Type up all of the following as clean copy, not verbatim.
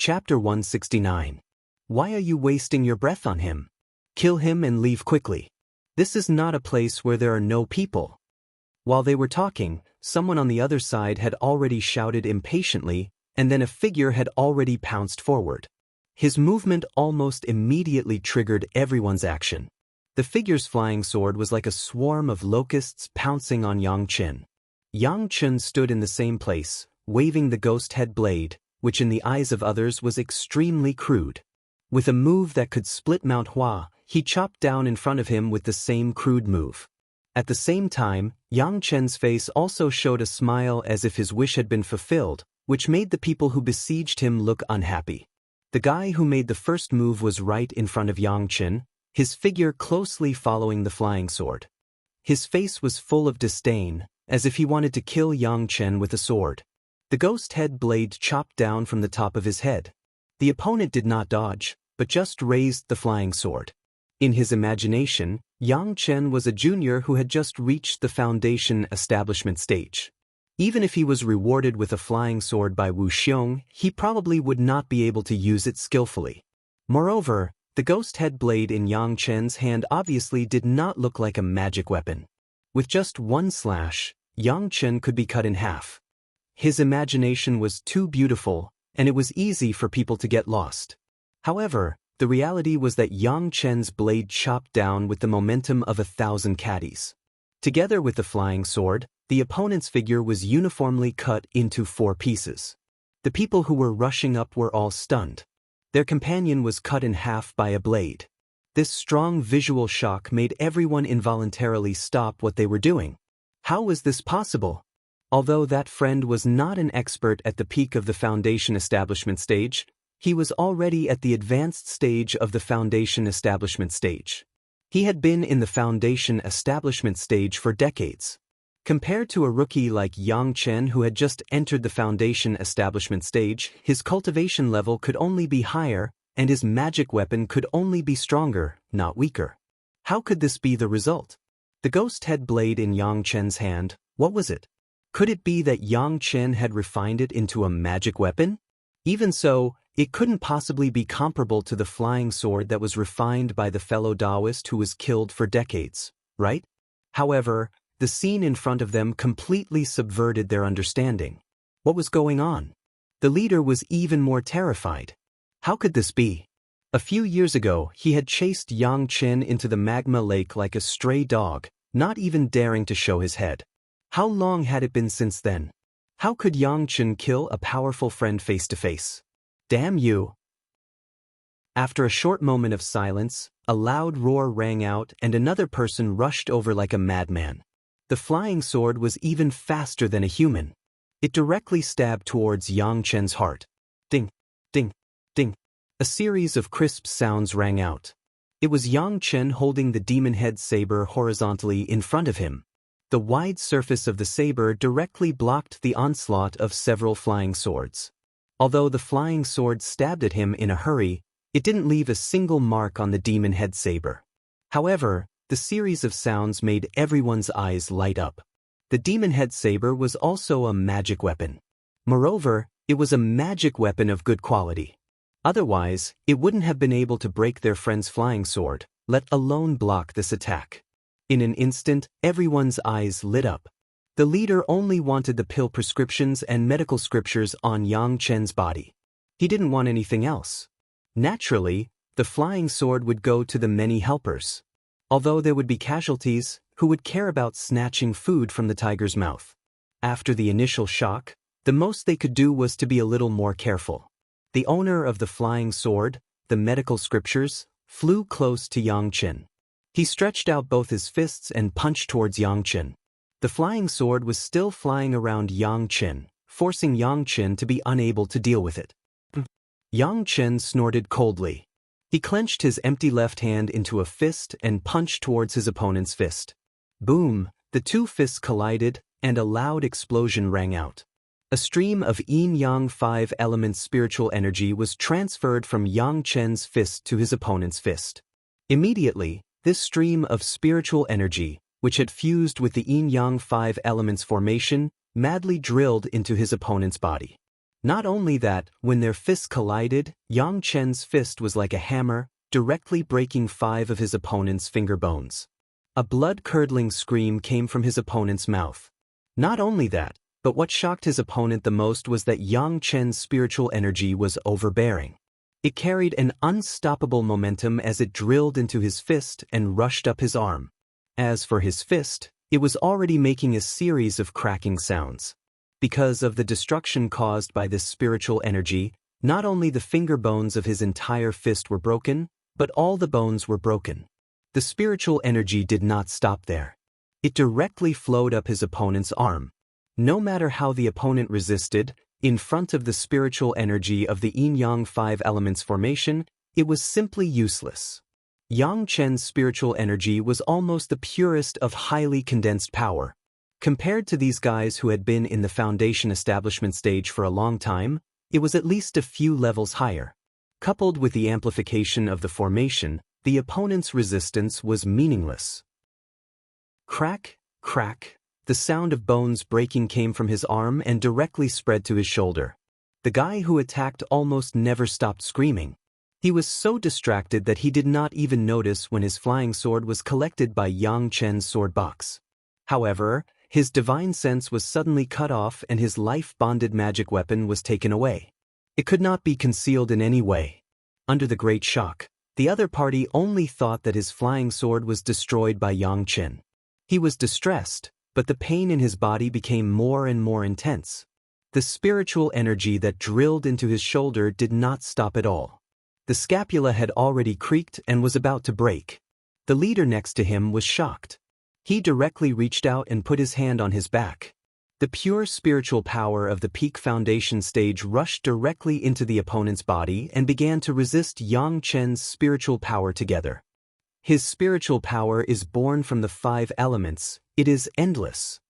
Chapter 169. Why are you wasting your breath on him? Kill him and leave quickly. This is not a place where there are no people. While they were talking, someone on the other side had already shouted impatiently, and then a figure had already pounced forward. His movement almost immediately triggered everyone's action. The figure's flying sword was like a swarm of locusts pouncing on Xianxian. Xianxian stood in the same place, waving the ghost head blade, which in the eyes of others was extremely crude. With a move that could split Mount Hua, he chopped down in front of him with the same crude move. At the same time, Xianxian's face also showed a smile as if his wish had been fulfilled, which made the people who besieged him look unhappy. The guy who made the first move was right in front of Xianxian, his figure closely following the flying sword. His face was full of disdain, as if he wanted to kill Xianxian with a sword. The ghost head blade chopped down from the top of his head. The opponent did not dodge, but just raised the flying sword. In his imagination, Xianxian was a junior who had just reached the foundation establishment stage. Even if he was rewarded with a flying sword by Wuxiong, he probably would not be able to use it skillfully. Moreover, the ghost head blade in Xianxian's hand obviously did not look like a magic weapon. With just one slash, Xianxian could be cut in half. His imagination was too beautiful, and it was easy for people to get lost. However, the reality was that Xianxian's blade chopped down with the momentum of 1,000 caddies. Together with the flying sword, the opponent's figure was uniformly cut into 4 pieces. The people who were rushing up were all stunned. Their companion was cut in half by a blade. This strong visual shock made everyone involuntarily stop what they were doing. How was this possible? Although that friend was not an expert at the peak of the foundation establishment stage, he was already at the advanced stage of the foundation establishment stage. He had been in the foundation establishment stage for decades. Compared to a rookie like Xianxian who had just entered the foundation establishment stage, his cultivation level could only be higher, and his magic weapon could only be stronger, not weaker. How could this be the result? The ghost head blade in Xianxian's hand, what was it? Could it be that Xianxian had refined it into a magic weapon? Even so, it couldn't possibly be comparable to the flying sword that was refined by the fellow Daoist who was killed for decades, right? However, the scene in front of them completely subverted their understanding. What was going on? The leader was even more terrified. How could this be? A few years ago, he had chased Xianxian into the magma lake like a stray dog, not even daring to show his head. How long had it been since then? How could Xianxian kill a powerful friend face to face? Damn you! After a short moment of silence, a loud roar rang out and another person rushed over like a madman. The flying sword was even faster than a human. It directly stabbed towards Xianxian's heart. Ding, ding, ding. A series of crisp sounds rang out. It was Xianxian holding the demon head saber horizontally in front of him. The wide surface of the saber directly blocked the onslaught of several flying swords. Although the flying sword stabbed at him in a hurry, it didn't leave a single mark on the demon head saber. However, the series of sounds made everyone's eyes light up. The demon head saber was also a magic weapon. Moreover, it was a magic weapon of good quality. Otherwise, it wouldn't have been able to break their friend's flying sword, let alone block this attack. In an instant, everyone's eyes lit up. The leader only wanted the pill prescriptions and medical scriptures on Xianxian's body. He didn't want anything else. Naturally, the flying sword would go to the many helpers. Although there would be casualties, who would care about snatching food from the tiger's mouth? After the initial shock, the most they could do was to be a little more careful. The owner of the flying sword, the medical scriptures, flew close to Xianxian. He stretched out both his fists and punched towards Xianxian. The flying sword was still flying around Xianxian, forcing Xianxian to be unable to deal with it. Xianxian snorted coldly. He clenched his empty left hand into a fist and punched towards his opponent's fist. Boom! The two fists collided, and a loud explosion rang out. A stream of yin-yang 5 elements spiritual energy was transferred from Xianxian's fist to his opponent's fist. Immediately, this stream of spiritual energy, which had fused with the yin-yang 5 elements formation, madly drilled into his opponent's body. Not only that, when their fists collided, Xianxian's fist was like a hammer, directly breaking 5 of his opponent's finger bones. A blood-curdling scream came from his opponent's mouth. Not only that, but what shocked his opponent the most was that Xianxian's spiritual energy was overbearing. It carried an unstoppable momentum as it drilled into his fist and rushed up his arm. As for his fist, it was already making a series of cracking sounds. Because of the destruction caused by this spiritual energy, not only the finger bones of his entire fist were broken, but all the bones were broken. The spiritual energy did not stop there. It directly flowed up his opponent's arm. No matter how the opponent resisted, in front of the spiritual energy of the yin-yang 5 elements formation, it was simply useless. Xianxian's spiritual energy was almost the purest of highly condensed power. Compared to these guys who had been in the foundation establishment stage for a long time, it was at least a few levels higher. Coupled with the amplification of the formation, the opponent's resistance was meaningless. Crack, crack. The sound of bones breaking came from his arm and directly spread to his shoulder. The guy who attacked almost never stopped screaming. He was so distracted that he did not even notice when his flying sword was collected by Xianxian's sword box. However, his divine sense was suddenly cut off and his life-bonded magic weapon was taken away. It could not be concealed in any way. Under the great shock, the other party only thought that his flying sword was destroyed by Xianxian. He was distressed, but the pain in his body became more and more intense. The spiritual energy that drilled into his shoulder did not stop at all. The scapula had already creaked and was about to break. The leader next to him was shocked. He directly reached out and put his hand on his back. The pure spiritual power of the peak foundation stage rushed directly into the opponent's body and began to resist Xianxian's spiritual power together. His spiritual power is born from the 5 elements. It is endless.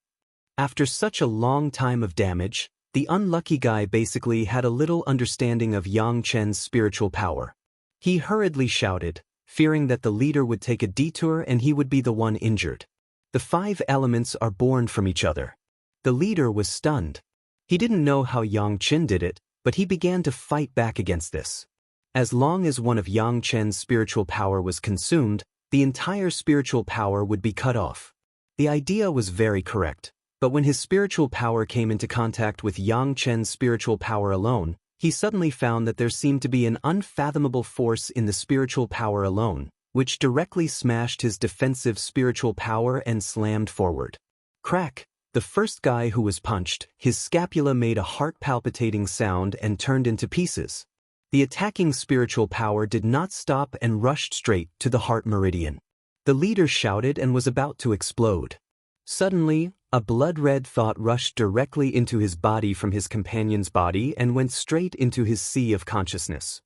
After such a long time of damage, the unlucky guy basically had a little understanding of Xianxian's spiritual power. He hurriedly shouted, fearing that the leader would take a detour and he would be the one injured. The 5 elements are born from each other. The leader was stunned. He didn't know how Xianxian did it, but he began to fight back against this. As long as one of Xianxian's spiritual power was consumed, the entire spiritual power would be cut off. The idea was very correct, but when his spiritual power came into contact with Xianxian's spiritual power alone, he suddenly found that there seemed to be an unfathomable force in the spiritual power alone, which directly smashed his defensive spiritual power and slammed forward. Crack! The first guy who was punched, his scapula made a heart-palpitating sound and turned into pieces. The attacking spiritual power did not stop and rushed straight to the heart meridian. The leader shouted and was about to explode. Suddenly, a blood-red thought rushed directly into his body from his companion's body and went straight into his sea of consciousness.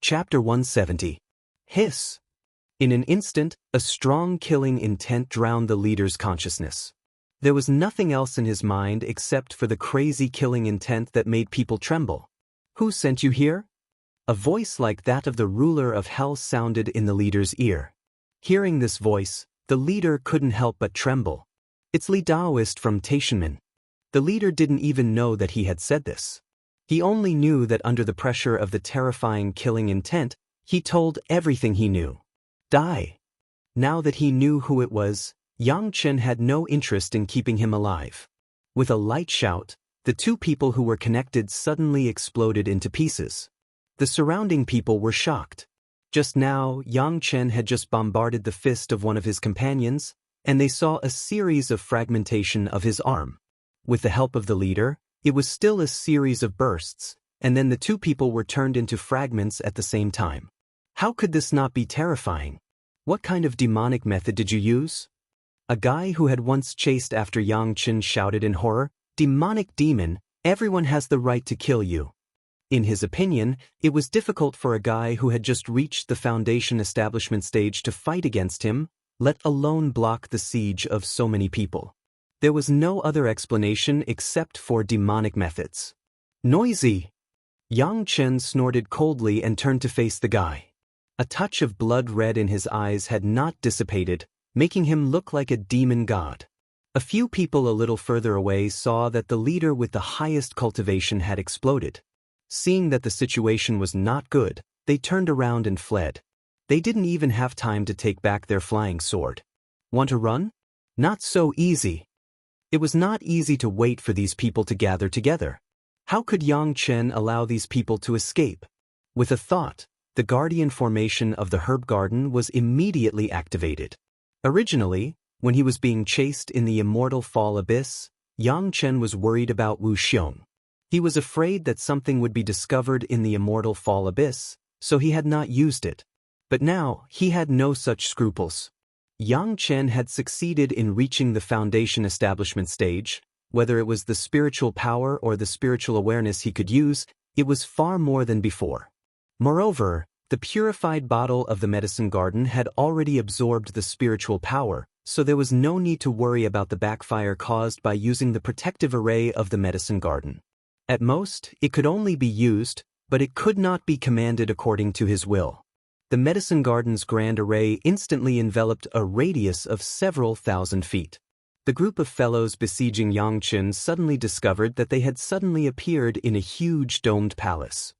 Chapter 170. Hiss. In an instant, a strong killing intent drowned the leader's consciousness. There was nothing else in his mind except for the crazy killing intent that made people tremble. Who sent you here? A voice like that of the ruler of hell sounded in the leader's ear. Hearing this voice, the leader couldn't help but tremble. It's Li Daoist from Taishanmen. The leader didn't even know that he had said this. He only knew that under the pressure of the terrifying killing intent, he told everything he knew. Die. Now that he knew who it was, Xianxian had no interest in keeping him alive. With a light shout, the 2 people who were connected suddenly exploded into pieces. The surrounding people were shocked. Just now, Xianxian had just bombarded the fist of one of his companions, and they saw a series of fragmentation of his arm. With the help of the leader, it was still a series of bursts, and then the 2 people were turned into fragments at the same time. How could this not be terrifying? What kind of demonic method did you use? A guy who had once chased after Xianxian shouted in horror, "Demonic demon, everyone has the right to kill you." In his opinion, it was difficult for a guy who had just reached the foundation establishment stage to fight against him, let alone block the siege of so many people. There was no other explanation except for demonic methods. Noisy! Xianxian snorted coldly and turned to face the guy. A touch of blood red in his eyes had not dissipated, making him look like a demon god. A few people a little further away saw that the leader with the highest cultivation had exploded. Seeing that the situation was not good, they turned around and fled. They didn't even have time to take back their flying sword. Want to run? Not so easy. It was not easy to wait for these people to gather together. How could Xianxian allow these people to escape? With a thought, the guardian formation of the herb garden was immediately activated. Originally, when he was being chased in the Immortal Fall Abyss, Xianxian was worried about Wuxiong. He was afraid that something would be discovered in the Immortal Fall Abyss, so he had not used it. But now, he had no such scruples. Xianxian had succeeded in reaching the foundation establishment stage. Whether it was the spiritual power or the spiritual awareness he could use, it was far more than before. Moreover, the purified bottle of the medicine garden had already absorbed the spiritual power, so there was no need to worry about the backfire caused by using the protective array of the medicine garden. At most, it could only be used, but it could not be commanded according to his will. The medicine garden's grand array instantly enveloped a radius of several thousand feet. The group of fellows besieging Xianxian suddenly discovered that they had suddenly appeared in a huge domed palace.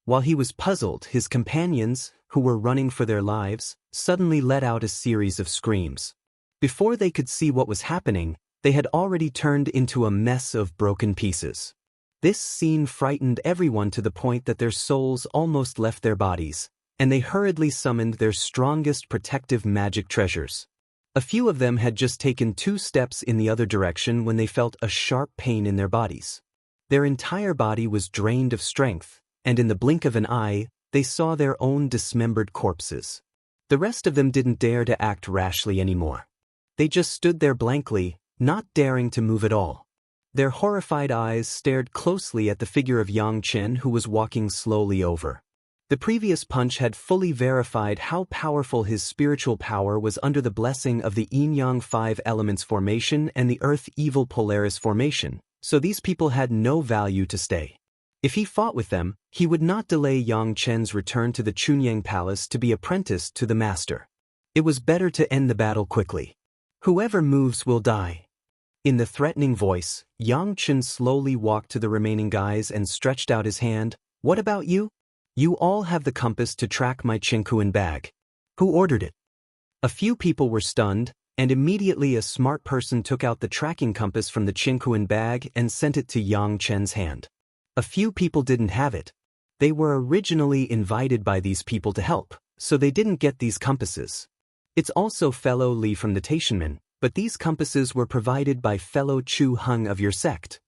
While he was puzzled, his companions, who were running for their lives, suddenly let out a series of screams. Before they could see what was happening, they had already turned into a mess of broken pieces. This scene frightened everyone to the point that their souls almost left their bodies, and they hurriedly summoned their strongest protective magic treasures. A few of them had just taken 2 steps in the other direction when they felt a sharp pain in their bodies. Their entire body was drained of strength, and in the blink of an eye, they saw their own dismembered corpses. The rest of them didn't dare to act rashly anymore. They just stood there blankly, not daring to move at all. Their horrified eyes stared closely at the figure of Xianxian, who was walking slowly over. The previous punch had fully verified how powerful his spiritual power was under the blessing of the Yin-Yang 5 elements formation and the Earth-Evil Polaris formation, so these people had no value to stay. If he fought with them, he would not delay Xianxian's return to the Chunyang Palace to be apprenticed to the master. It was better to end the battle quickly. Whoever moves will die. In the threatening voice, Xianxian slowly walked to the remaining guys and stretched out his hand. What about you? You all have the compass to track my Qingkuan bag. Who ordered it? A few people were stunned, and immediately a smart person took out the tracking compass from the Qingkuan bag and sent it to Xianxian's hand. A few people didn't have it. They were originally invited by these people to help, so they didn't get these compasses. It's also fellow Li from the Taishanmen, but these compasses were provided by fellow Chu Hung of your sect.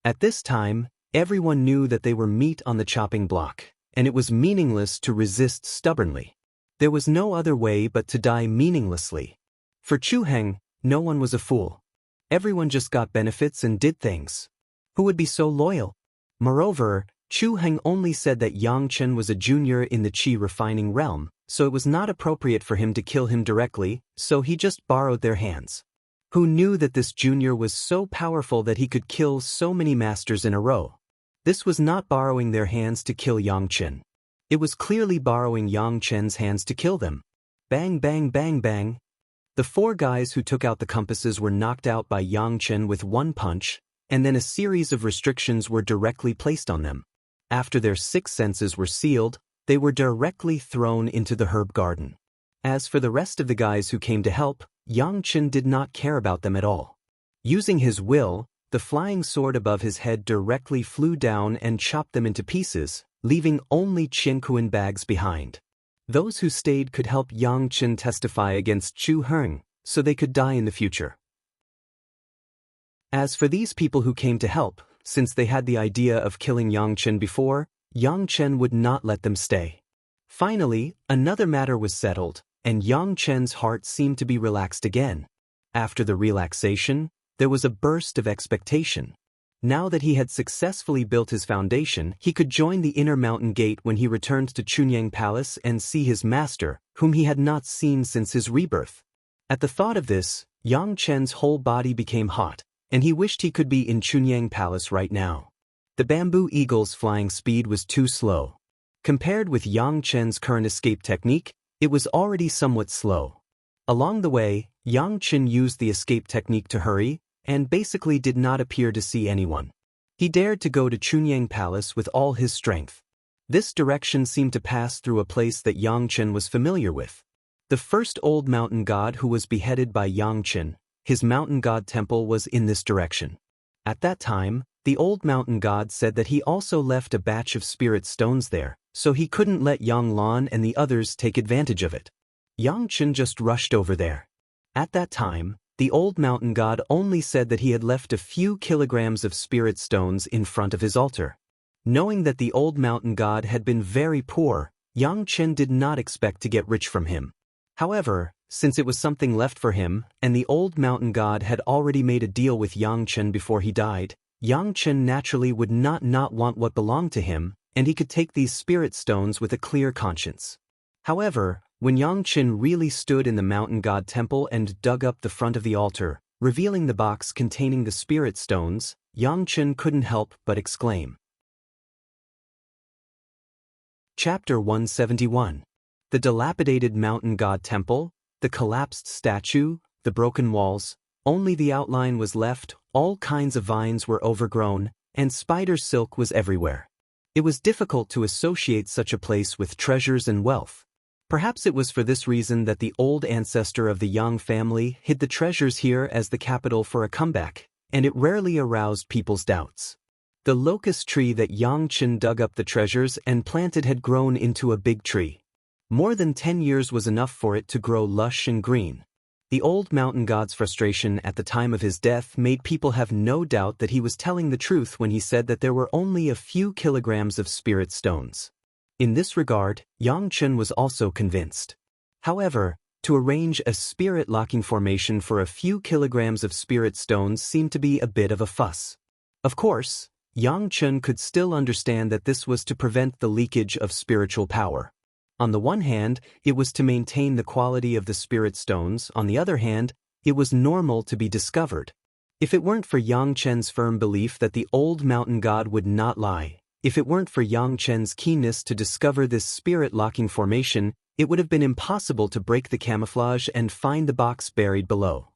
At this time, everyone knew that they were meat on the chopping block, and it was meaningless to resist stubbornly. There was no other way but to die meaninglessly. For Chu Heng, no one was a fool. Everyone just got benefits and did things. Who would be so loyal? Moreover, Chu Heng only said that Xianxian was a junior in the qi refining realm, so it was not appropriate for him to kill him directly, so he just borrowed their hands. Who knew that this junior was so powerful that he could kill so many masters in a row? This was not borrowing their hands to kill Xianxian. It was clearly borrowing Xianxian's hands to kill them. Bang bang bang bang. The 4 guys who took out the compasses were knocked out by Xianxian with 1 punch, and then a series of restrictions were directly placed on them. After their 6 senses were sealed, they were directly thrown into the herb garden. As for the rest of the guys who came to help, Xianxian did not care about them at all. Using his will, the flying sword above his head directly flew down and chopped them into pieces, leaving only Qingkuan bags behind. Those who stayed could help Xianxian testify against Chu Heng, so they could die in the future. As for these people who came to help, since they had the idea of killing Xianxian before, Xianxian would not let them stay. Finally, another matter was settled, and Xianxian's heart seemed to be relaxed again. After the relaxation, there was a burst of expectation. Now that he had successfully built his foundation, he could join the inner mountain gate when he returned to Chunyang Palace and see his master, whom he had not seen since his rebirth. At the thought of this, Xianxian's whole body became hot, and he wished he could be in Chunyang Palace right now. The bamboo eagle's flying speed was too slow. Compared with Xianxian's current escape technique, it was already somewhat slow. Along the way, Xianxian used the escape technique to hurry, and basically did not appear to see anyone. He dared to go to Chunyang Palace with all his strength. This direction seemed to pass through a place that Xianxian was familiar with. The first old mountain god who was beheaded by Xianxian, his mountain god temple was in this direction. At that time, the old mountain god said that he also left a batch of spirit stones there, so he couldn't let Yang Lan and the others take advantage of it. Xianxian just rushed over there. At that time, the old mountain god only said that he had left a few kilograms of spirit stones in front of his altar. Knowing that the old mountain god had been very poor, Xianxian did not expect to get rich from him. However, since it was something left for him, and the old mountain god had already made a deal with Xianxian before he died, Xianxian naturally would not want what belonged to him, and he could take these spirit stones with a clear conscience. However, when Xianxian really stood in the mountain god temple and dug up the front of the altar, revealing the box containing the spirit stones, Xianxian couldn't help but exclaim. Chapter 171. The dilapidated mountain god temple, the collapsed statue, the broken walls, only the outline was left, all kinds of vines were overgrown, and spider silk was everywhere. It was difficult to associate such a place with treasures and wealth. Perhaps it was for this reason that the old ancestor of the Yang family hid the treasures here as the capital for a comeback, and it rarely aroused people's doubts. The locust tree that Xianxian dug up the treasures and planted had grown into a big tree. More than 10 years was enough for it to grow lush and green. The old mountain god's frustration at the time of his death made people have no doubt that he was telling the truth when he said that there were only a few kilograms of spirit stones. In this regard, Xianxian was also convinced. However, to arrange a spirit-locking formation for a few kilograms of spirit stones seemed to be a bit of a fuss. Of course, Xianxian could still understand that this was to prevent the leakage of spiritual power. On the one hand, it was to maintain the quality of the spirit stones, on the other hand, it was normal to be discovered. If it weren't for Xianxian's firm belief that the old mountain god would not lie, if it weren't for Xianxian's keenness to discover this spirit-locking formation, it would have been impossible to break the camouflage and find the box buried below.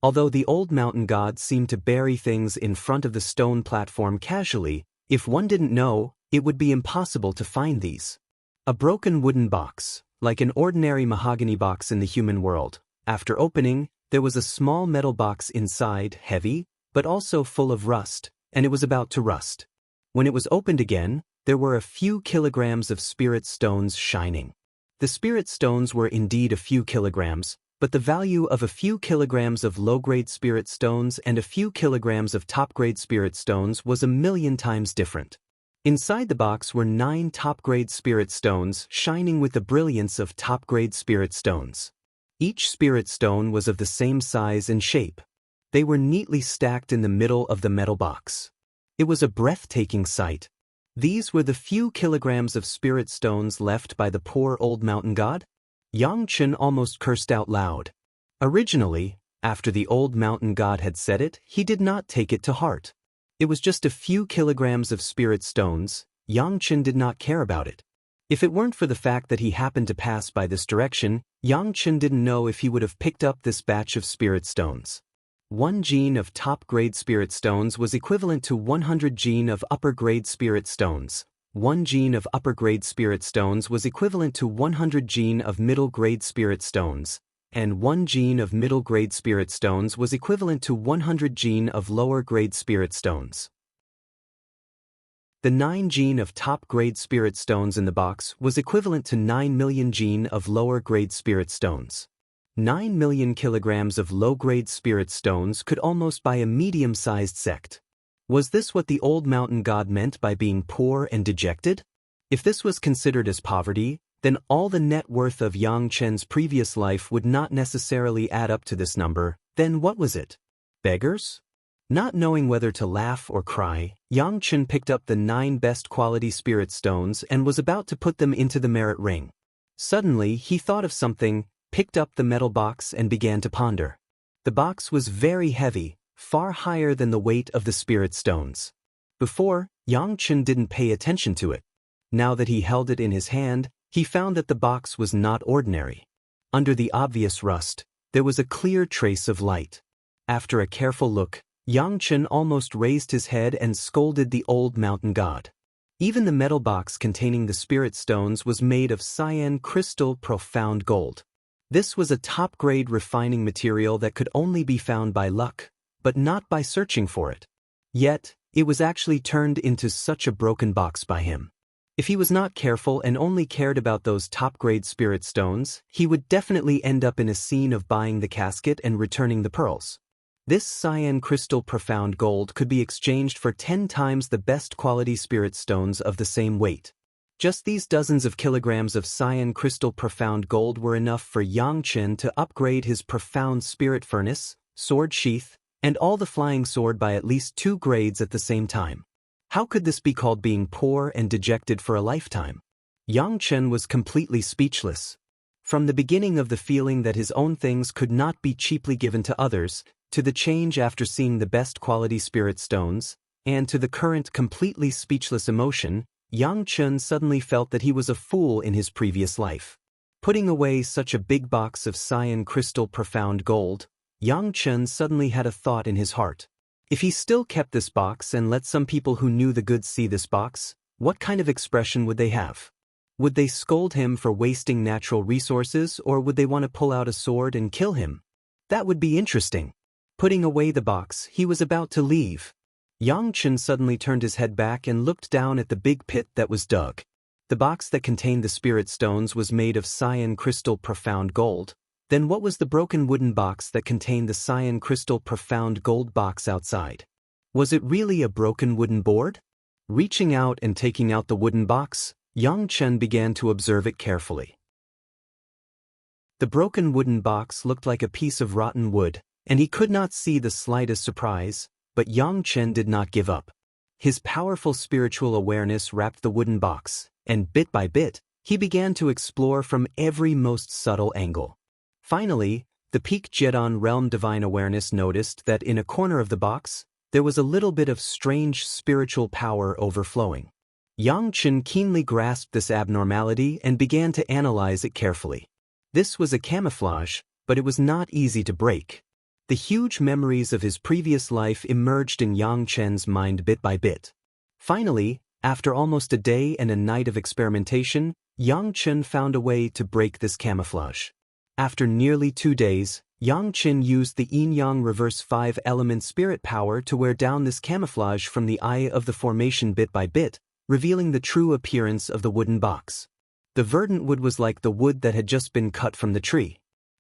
Although the old mountain god seemed to bury things in front of the stone platform casually, if one didn't know, it would be impossible to find these. A broken wooden box, like an ordinary mahogany box in the human world. After opening, there was a small metal box inside, heavy, but also full of rust, and it was about to rust. When it was opened again, there were a few kilograms of spirit stones shining. The spirit stones were indeed a few kilograms, but the value of a few kilograms of low-grade spirit stones and a few kilograms of top-grade spirit stones was 1,000,000 times different. Inside the box were 9 top-grade spirit stones shining with the brilliance of top-grade spirit stones. Each spirit stone was of the same size and shape. They were neatly stacked in the middle of the metal box. It was a breathtaking sight. These were the few kilograms of spirit stones left by the poor old mountain god? Xianxian almost cursed out loud. Originally, after the old mountain god had said it, he did not take it to heart. It was just a few kilograms of spirit stones. Xianxian did not care about it. If it weren't for the fact that he happened to pass by this direction, Xianxian didn't know if he would have picked up this batch of spirit stones. 1 gene of top-grade spirit stones was equivalent to 100 gene of upper-grade spirit stones. 1 gene of upper-grade spirit stones was equivalent to 100 gene of middle-grade spirit stones, and 1 gene of middle-grade spirit stones was equivalent to 100 gene of lower-grade spirit stones. The 9 gene of top-grade spirit stones in the box was equivalent to 9 million gene of lower-grade spirit stones. 9 million kilograms of low-grade spirit stones could almost buy a medium-sized sect. Was this what the old mountain god meant by being poor and dejected? If this was considered as poverty, then all the net worth of Xianxian's previous life would not necessarily add up to this number. Then what was it? Beggars? Not knowing whether to laugh or cry, Xianxian picked up the 9 best quality spirit stones and was about to put them into the merit ring. Suddenly, he thought of something, picked up the metal box and began to ponder. The box was very heavy, far higher than the weight of the spirit stones. Before, Xianxian didn't pay attention to it. Now that he held it in his hand, he found that the box was not ordinary. Under the obvious rust, there was a clear trace of light. After a careful look, Xianxian almost raised his head and scolded the old mountain god. Even the metal box containing the spirit stones was made of cyan crystal profound gold. This was a top-grade refining material that could only be found by luck, but not by searching for it. Yet, it was actually turned into such a broken box by him. If he was not careful and only cared about those top-grade spirit stones, he would definitely end up in a scene of buying the casket and returning the pearls. This cyan crystal profound gold could be exchanged for 10 times the best quality spirit stones of the same weight. Just these dozens of kilograms of cyan crystal profound gold were enough for Xianxian to upgrade his profound spirit furnace, sword sheath, and all the flying sword by at least 2 grades at the same time. How could this be called being poor and dejected for a lifetime? Xianxian was completely speechless. From the beginning of the feeling that his own things could not be cheaply given to others, to the change after seeing the best quality spirit stones, and to the current completely speechless emotion, Xianxian suddenly felt that he was a fool in his previous life. Putting away such a big box of cyan crystal profound gold, Xianxian suddenly had a thought in his heart. If he still kept this box and let some people who knew the goods see this box, what kind of expression would they have? Would they scold him for wasting natural resources, or would they want to pull out a sword and kill him? That would be interesting. Putting away the box, he was about to leave. Xianxian suddenly turned his head back and looked down at the big pit that was dug. The box that contained the spirit stones was made of cyan crystal profound gold. Then what was the broken wooden box that contained the cyan crystal profound gold box outside? Was it really a broken wooden board? Reaching out and taking out the wooden box, Xianxian began to observe it carefully. The broken wooden box looked like a piece of rotten wood, and he could not see the slightest surprise, but Xianxian did not give up. His powerful spiritual awareness wrapped the wooden box, and bit by bit, he began to explore from every most subtle angle. Finally, the peak Jedon realm divine awareness noticed that in a corner of the box, there was a little bit of strange spiritual power overflowing. Xianxian keenly grasped this abnormality and began to analyze it carefully. This was a camouflage, but it was not easy to break. The huge memories of his previous life emerged in Xianxian's mind bit by bit. Finally, after almost a day and a night of experimentation, Xianxian found a way to break this camouflage. After nearly 2 days, Xianxian used the yin-yang reverse 5-element spirit power to wear down this camouflage from the eye of the formation bit by bit, revealing the true appearance of the wooden box. The verdant wood was like the wood that had just been cut from the tree.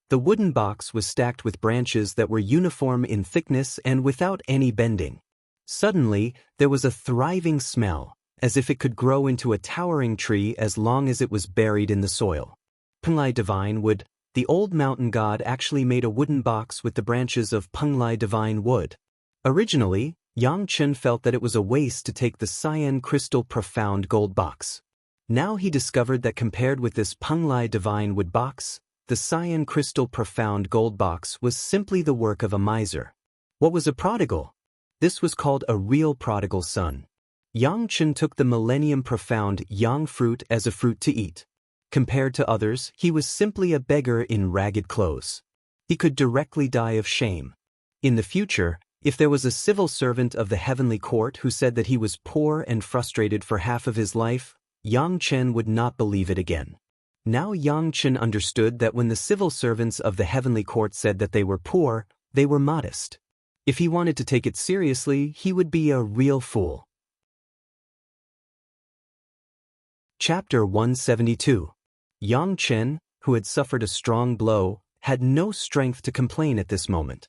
The wooden box was stacked with branches that were uniform in thickness and without any bending. Suddenly, there was a thriving smell, as if it could grow into a towering tree as long as it was buried in the soil. Penglai divine wood. The old mountain god actually made a wooden box with the branches of Penglai divine wood. Originally, Xianxian felt that it was a waste to take the cyan crystal profound gold box. Now he discovered that compared with this Penglai divine wood box, the cyan crystal profound gold box was simply the work of a miser. What was a prodigal? This was called a real prodigal son. Xianxian took the millennium profound yang fruit as a fruit to eat. Compared to others, he was simply a beggar in ragged clothes. He could directly die of shame. In the future, if there was a civil servant of the heavenly court who said that he was poor and frustrated for half of his life, Xianxian would not believe it again. Now Xianxian understood that when the civil servants of the heavenly court said that they were poor, they were modest. If he wanted to take it seriously, he would be a real fool. Chapter 172. Xianxian, who had suffered a strong blow, had no strength to complain at this moment.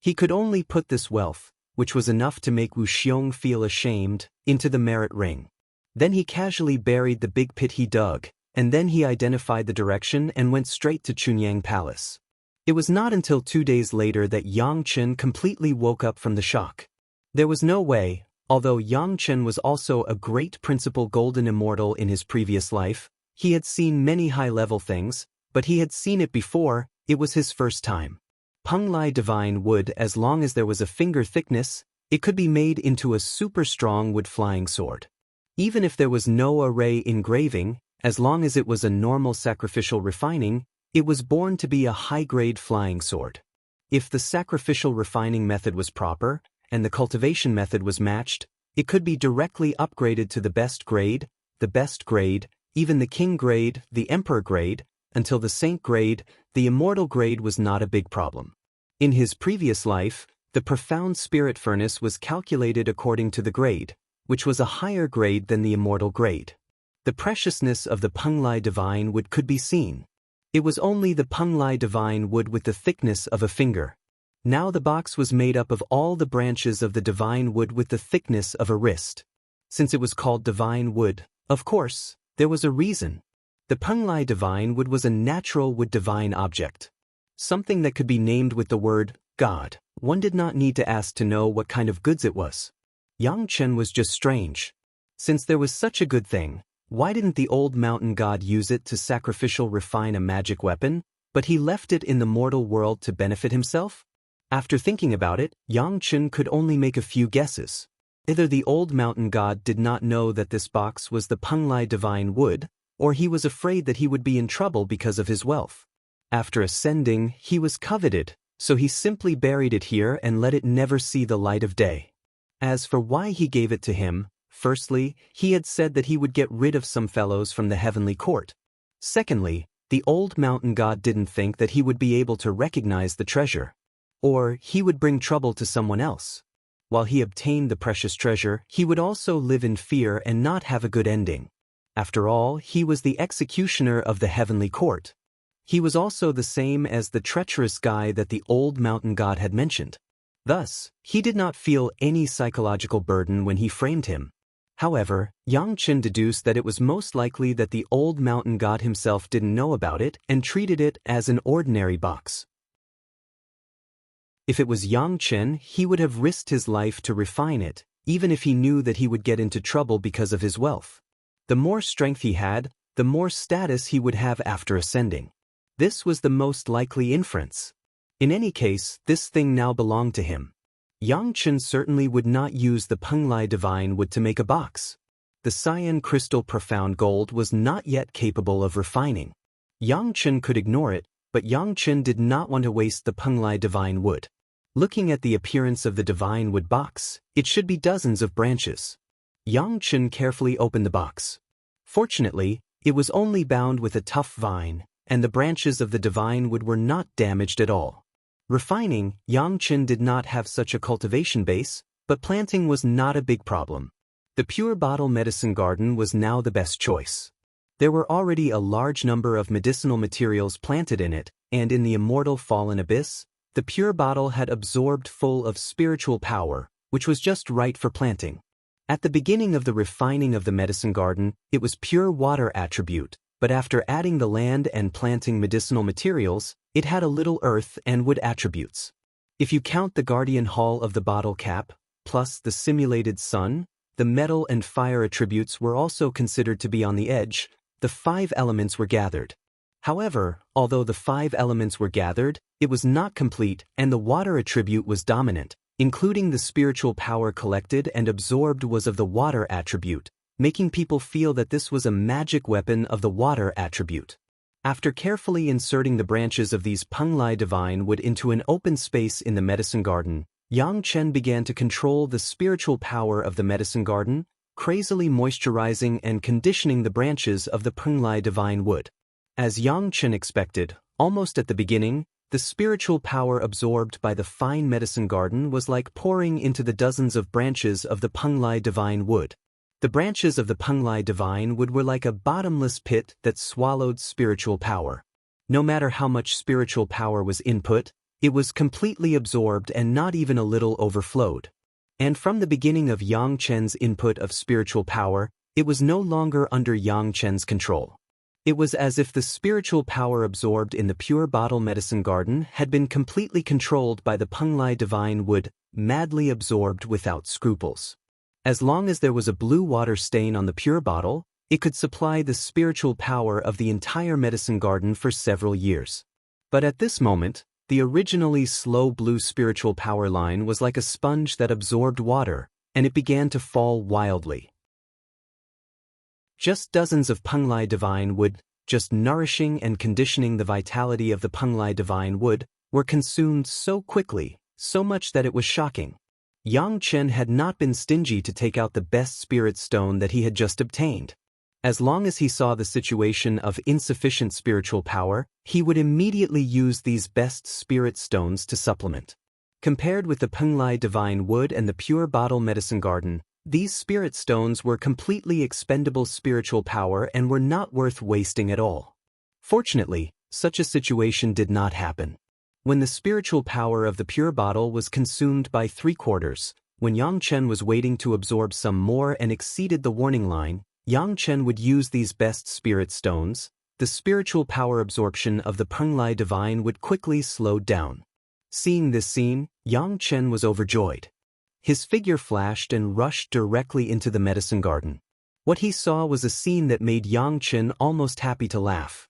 He could only put this wealth, which was enough to make Wuxiong feel ashamed, into the merit ring. Then he casually buried the big pit he dug, and then he identified the direction and went straight to Chunyang Palace. It was not until 2 days later that Xianxian completely woke up from the shock. There was no way, although Xianxian was also a great principal golden immortal in his previous life, he had seen many high-level things, but he had seen it before, it was his first time. Penglai divine wood, as long as there was a finger thickness, it could be made into a super strong wood flying sword. Even if there was no array engraving, as long as it was a normal sacrificial refining, It was born to be a high-grade flying sword. If the sacrificial refining method was proper, and the cultivation method was matched, it could be directly upgraded to the best grade, even the king grade, the emperor grade, until the saint grade. The immortal grade was not a big problem. In his previous life, the profound spirit furnace was calculated according to the grade, which was a higher grade than the immortal grade. The preciousness of the Penglai divine wood could be seen. It was only the Penglai divine wood with the thickness of a finger. Now the box was made up of all the branches of the divine wood with the thickness of a wrist. Since it was called divine wood, of course, there was a reason. The Penglai divine wood was a natural wood divine object. Something that could be named with the word God. One did not need to ask to know what kind of goods it was. Xianxian was just strange. Since there was such a good thing, why didn't the old mountain god use it to sacrificial refine a magic weapon, but he left it in the mortal world to benefit himself? After thinking about it, Xianxian could only make a few guesses. Either the old mountain god did not know that this box was the Penglai divine wood, or he was afraid that he would be in trouble because of his wealth. After ascending, he was coveted, so he simply buried it here and let it never see the light of day. As for why he gave it to him, firstly, he had said that he would get rid of some fellows from the heavenly court. Secondly, the old mountain god didn't think that he would be able to recognize the treasure. Or he would bring trouble to someone else. While he obtained the precious treasure, he would also live in fear and not have a good ending. After all, he was the executioner of the heavenly court. He was also the same as the treacherous guy that the old mountain god had mentioned. Thus, he did not feel any psychological burden when he framed him. However, Xianxian deduced that it was most likely that the old mountain god himself didn't know about it and treated it as an ordinary box. If it was Xianxian, he would have risked his life to refine it, even if he knew that he would get into trouble because of his wealth. The more strength he had, the more status he would have after ascending. This was the most likely inference. In any case, this thing now belonged to him. Xianxian certainly would not use the Penglai divine wood to make a box. The cyan crystal profound gold was not yet capable of refining. Xianxian could ignore it, but Xianxian did not want to waste the Penglai divine wood. Looking at the appearance of the divine wood box, it should be dozens of branches. Xianxian carefully opened the box. Fortunately, it was only bound with a tough vine, and the branches of the divine wood were not damaged at all. Refining, Xianxian did not have such a cultivation base, but planting was not a big problem. The pure bottle medicine garden was now the best choice. There were already a large number of medicinal materials planted in it, and in the immortal fallen abyss, the pure bottle had absorbed full of spiritual power, which was just right for planting. At the beginning of the refining of the medicine garden, it was pure water attribute, but after adding the land and planting medicinal materials, it had a little earth and wood attributes. If you count the guardian hall of the bottle cap, plus the simulated sun, the metal and fire attributes were also considered to be on the edge. The 5 elements were gathered. However, although the 5 elements were gathered, it was not complete and the water attribute was dominant, including the spiritual power collected and absorbed was of the water attribute, making people feel that this was a magic weapon of the water attribute. After carefully inserting the branches of these Penglai divine wood into an open space in the medicine garden, Xianxian began to control the spiritual power of the medicine garden, crazily moisturizing and conditioning the branches of the Penglai divine wood. As Xianxian expected, almost at the beginning, the spiritual power absorbed by the fine medicine garden was like pouring into the dozens of branches of the Penglai divine wood. The branches of the Penglai divine wood were like a bottomless pit that swallowed spiritual power. No matter how much spiritual power was input, it was completely absorbed and not even a little overflowed. And from the beginning of Xianxian's input of spiritual power, it was no longer under Xianxian's control. It was as if the spiritual power absorbed in the pure bottle medicine garden had been completely controlled by the Penglai divine wood, madly absorbed without scruples. As long as there was a blue water stain on the pure bottle, it could supply the spiritual power of the entire medicine garden for several years. But at this moment, the originally slow blue spiritual power line was like a sponge that absorbed water, and it began to fall wildly. Just dozens of Penglai divine wood, just nourishing and conditioning the vitality of the Penglai divine wood, were consumed so quickly, so much that it was shocking. Xianxian had not been stingy to take out the best spirit stone that he had just obtained. As long as he saw the situation of insufficient spiritual power, he would immediately use these best spirit stones to supplement. Compared with the Penglai divine wood and the pure bottle medicine garden, these spirit stones were completely expendable spiritual power and were not worth wasting at all. Fortunately, such a situation did not happen. When the spiritual power of the pure bottle was consumed by 3/4, when Xianxian was waiting to absorb some more and exceeded the warning line, Xianxian would use these best spirit stones. The spiritual power absorption of the Penglai divine would quickly slow down. Seeing this scene, Xianxian was overjoyed. His figure flashed and rushed directly into the medicine garden. What he saw was a scene that made Xianxian almost happy to laugh.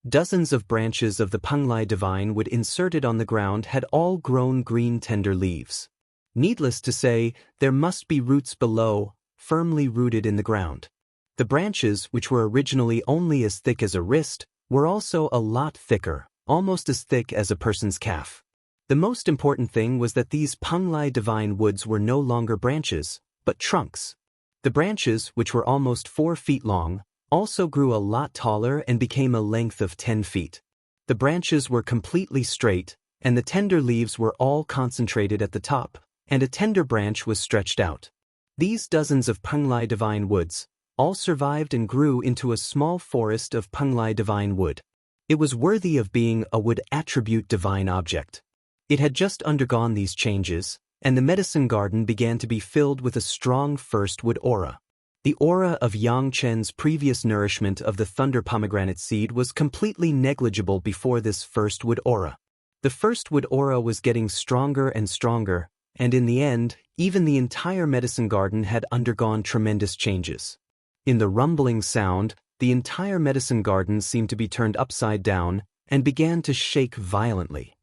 Dozens of branches of the Penglai divine wood inserted on the ground had all grown green tender leaves. Needless to say, there must be roots below, firmly rooted in the ground. The branches, which were originally only as thick as a wrist, were also a lot thicker, almost as thick as a person's calf. The most important thing was that these Penglai divine woods were no longer branches, but trunks. The branches, which were almost 4 feet long, also grew a lot taller and became a length of 10 feet. The branches were completely straight, and the tender leaves were all concentrated at the top, and a tender branch was stretched out. These dozens of Penglai divine woods all survived and grew into a small forest of Penglai divine wood. It was worthy of being a wood attribute divine object. It had just undergone these changes, and the medicine garden began to be filled with a strong first wood aura. The aura of Xianxian's previous nourishment of the thunder pomegranate seed was completely negligible before this first wood aura. The first wood aura was getting stronger and stronger, and in the end, even the entire medicine garden had undergone tremendous changes. In the rumbling sound, the entire medicine garden seemed to be turned upside down and began to shake violently.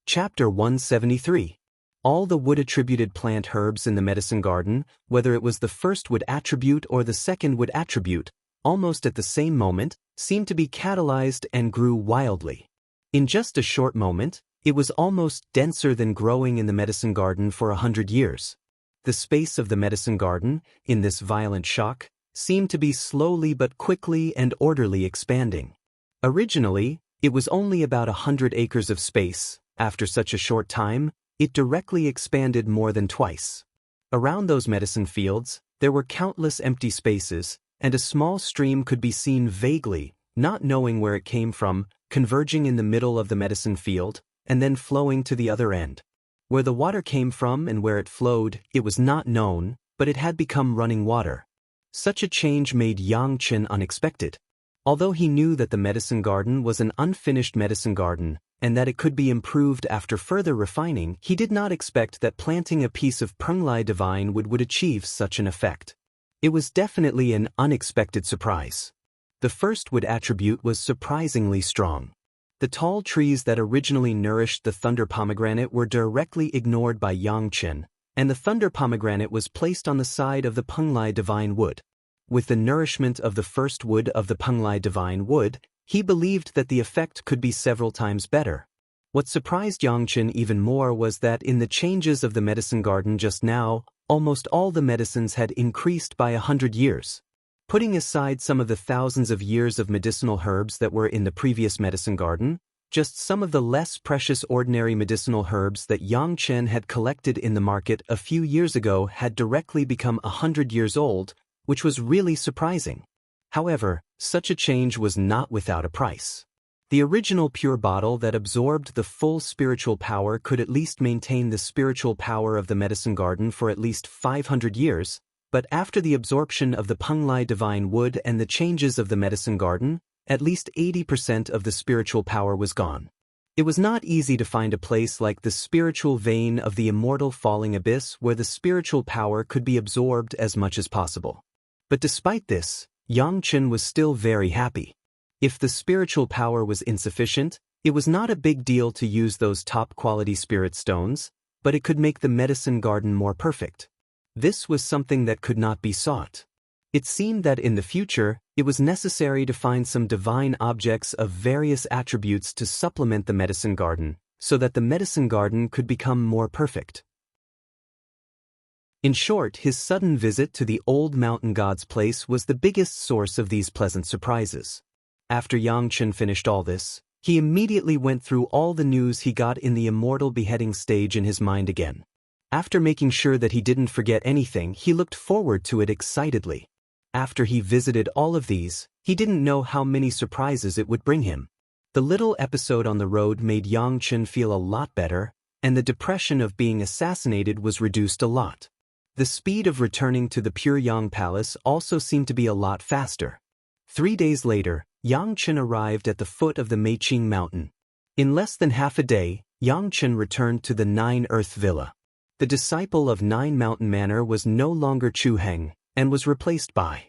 Chapter 173. All the wood-attributed plant herbs in the medicine garden, whether it was the first wood attribute or the second wood attribute, almost at the same moment, seemed to be catalyzed and grew wildly. In just a short moment, it was almost denser than growing in the medicine garden for 100 years. The space of the medicine garden, in this violent shock, seemed to be slowly but quickly and orderly expanding. Originally, it was only about 100 acres of space. After such a short time, it directly expanded more than twice. Around those medicine fields, there were countless empty spaces, and a small stream could be seen vaguely, not knowing where it came from, converging in the middle of the medicine field, and then flowing to the other end. Where the water came from and where it flowed, it was not known, but it had become running water. Such a change made Xianxian unexpected. Although he knew that the medicine garden was an unfinished medicine garden, and that it could be improved after further refining, he did not expect that planting a piece of Penglai divine would achieve such an effect. It was definitely an unexpected surprise. The first wood attribute was surprisingly strong. The tall trees that originally nourished the thunder pomegranate were directly ignored by Xianxian, and the thunder pomegranate was placed on the side of the Penglai divine wood. With the nourishment of the first wood of the Penglai divine wood, he believed that the effect could be several times better. What surprised Xianxian even more was that in the changes of the medicine garden just now, almost all the medicines had increased by 100 years. Putting aside some of the thousands of years of medicinal herbs that were in the previous medicine garden, just some of the less precious ordinary medicinal herbs that Xianxian had collected in the market a few years ago had directly become 100 years old, which was really surprising. However, such a change was not without a price. The original pure bottle that absorbed the full spiritual power could at least maintain the spiritual power of the medicine garden for at least 500 years, but after the absorption of the Penglai divine wood and the changes of the medicine garden, at least 80% of the spiritual power was gone. It was not easy to find a place like the spiritual vein of the immortal falling abyss where the spiritual power could be absorbed as much as possible. But despite this, Xianxian was still very happy. If the spiritual power was insufficient, it was not a big deal to use those top-quality spirit stones, but it could make the medicine garden more perfect. This was something that could not be sought. It seemed that in the future, it was necessary to find some divine objects of various attributes to supplement the medicine garden, so that the medicine garden could become more perfect. In short, his sudden visit to the old mountain god's place was the biggest source of these pleasant surprises. After Xianxian finished all this, he immediately went through all the news he got in the immortal beheading stage in his mind again. After making sure that he didn't forget anything, he looked forward to it excitedly. After he visited all of these, he didn't know how many surprises it would bring him. The little episode on the road made Xianxian feel a lot better, and the depression of being assassinated was reduced a lot. The speed of returning to the Pure Yang Palace also seemed to be a lot faster. 3 days later, Xianxian arrived at the foot of the Meiqing Mountain. In less than half a day, Xianxian returned to the Nine Earth Villa. The disciple of Nine Mountain Manor was no longer Chu Heng, and was replaced by.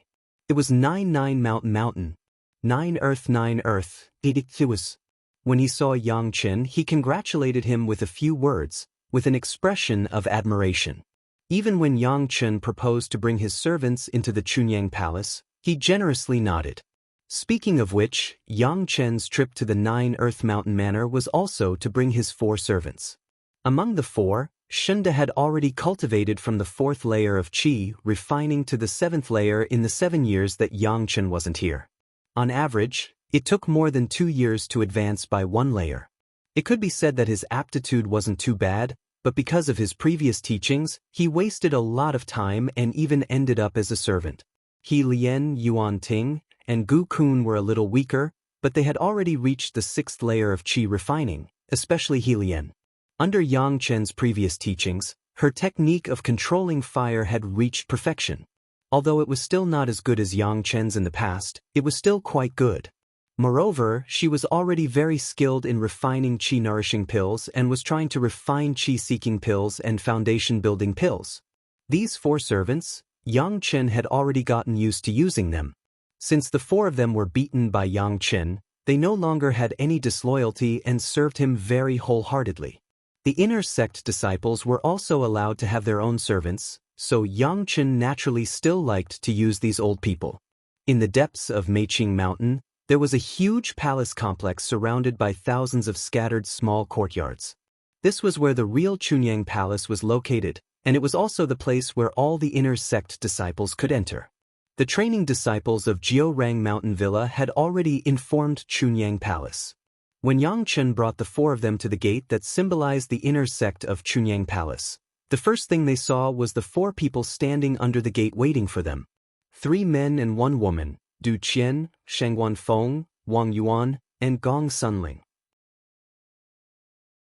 It was Nine Mountain. Nine Earth, Edictuous. When he saw Xianxian, he congratulated him with a few words, with an expression of admiration. Even when Xianxian proposed to bring his servants into the Chunyang Palace, he generously nodded. Speaking of which, Xianxian's trip to the Nine Earth Mountain Manor was also to bring his 4 servants. Among the 4, Shunda had already cultivated from the 4th layer of qi, refining to the 7th layer in the 7 years that Xianxian wasn't here. On average, it took more than 2 years to advance by 1 layer. It could be said that his aptitude wasn't too bad, but because of his previous teachings, he wasted a lot of time and even ended up as a servant. He Lian, Yuan Ting, and Gu Kun were a little weaker, but they had already reached the 6th layer of qi refining, especially He Lian. Under Xianxian's previous teachings, her technique of controlling fire had reached perfection. Although it was still not as good as Xianxian's in the past, it was still quite good. Moreover, she was already very skilled in refining qi-nourishing pills and was trying to refine qi-seeking pills and foundation-building pills. These 4 servants, Xianxian had already gotten used to using them. Since the 4 of them were beaten by Xianxian, they no longer had any disloyalty and served him very wholeheartedly. The inner sect disciples were also allowed to have their own servants, so Xianxian naturally still liked to use these old people. In the depths of Meiqing Mountain, there was a huge palace complex surrounded by thousands of scattered small courtyards. This was where the real Chunyang Palace was located, and it was also the place where all the inner sect disciples could enter. The training disciples of Jiurang Mountain Villa had already informed Chunyang Palace. When Xianxian brought the 4 of them to the gate that symbolized the inner sect of Chunyang Palace, the first thing they saw was the 4 people standing under the gate waiting for them. 3 men and 1 woman, Du Qian, Shengguan Feng, Wang Yuan, and Gong Sunling.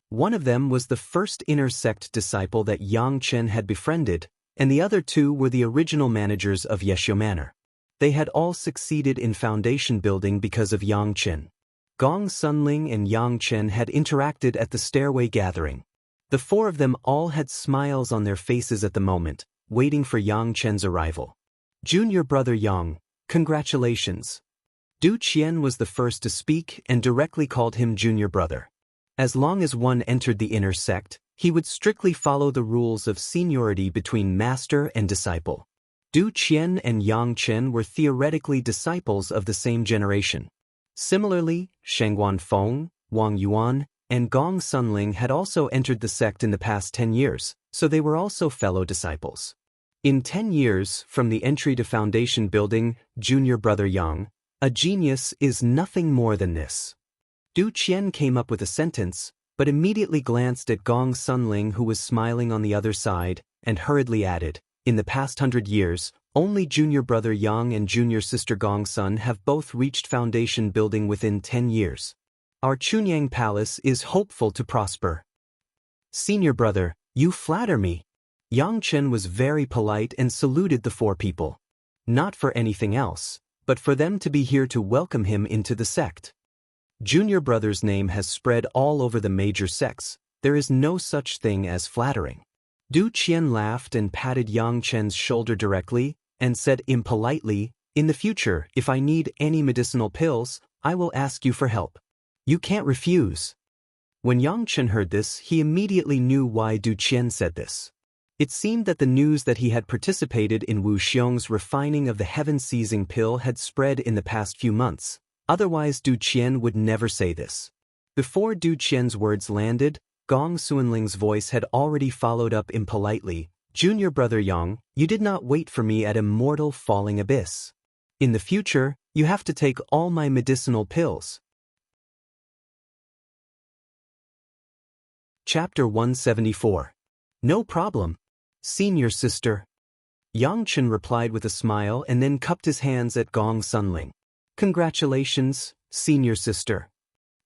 One of them was the first inner sect disciple that Xianxian had befriended, and the other 2 were the original managers of Yeshio Manor. They had all succeeded in foundation building because of Xianxian. Gong Sunling and Xianxian had interacted at the stairway gathering. The 4 of them all had smiles on their faces at the moment, waiting for Xianxian's arrival. Junior brother Yang, congratulations. Du Qian was the first to speak and directly called him junior brother. As long as one entered the inner sect, he would strictly follow the rules of seniority between master and disciple. Du Qian and Xianxian were theoretically disciples of the same generation. Similarly, Shengguan Feng, Wang Yuan, and Gong Sunling had also entered the sect in the past 10 years, so they were also fellow disciples. In 10 years, from the entry to foundation building, junior brother Yang, a genius is nothing more than this. Du Qian came up with a sentence, but immediately glanced at Gong Sunling who was smiling on the other side, and hurriedly added, in the past 100 years, only junior brother Yang and junior sister Gong Sun have both reached foundation building within 10 years. Our Chunyang Palace is hopeful to prosper. Senior brother, you flatter me. Xianxian was very polite and saluted the 4 people. Not for anything else, but for them to be here to welcome him into the sect. Junior brother's name has spread all over the major sects. There is no such thing as flattering. Du Qian laughed and patted Xianxian's shoulder directly, and said impolitely, in the future, if I need any medicinal pills, I will ask you for help. You can't refuse. When Xianxian heard this, he immediately knew why Du Qian said this. It seemed that the news that he had participated in Wu Xiong's refining of the heaven-seizing pill had spread in the past few months, otherwise Du Qian would never say this. Before Du Qian's words landed, Gong Xuanling's voice had already followed up impolitely, "Junior brother Yang, you did not wait for me at Immortal Falling Abyss. In the future, you have to take all my medicinal pills." Chapter 174. No problem. Senior sister. Yang Chen replied with a smile and then cupped his hands at Gong Sunling. Congratulations, senior sister.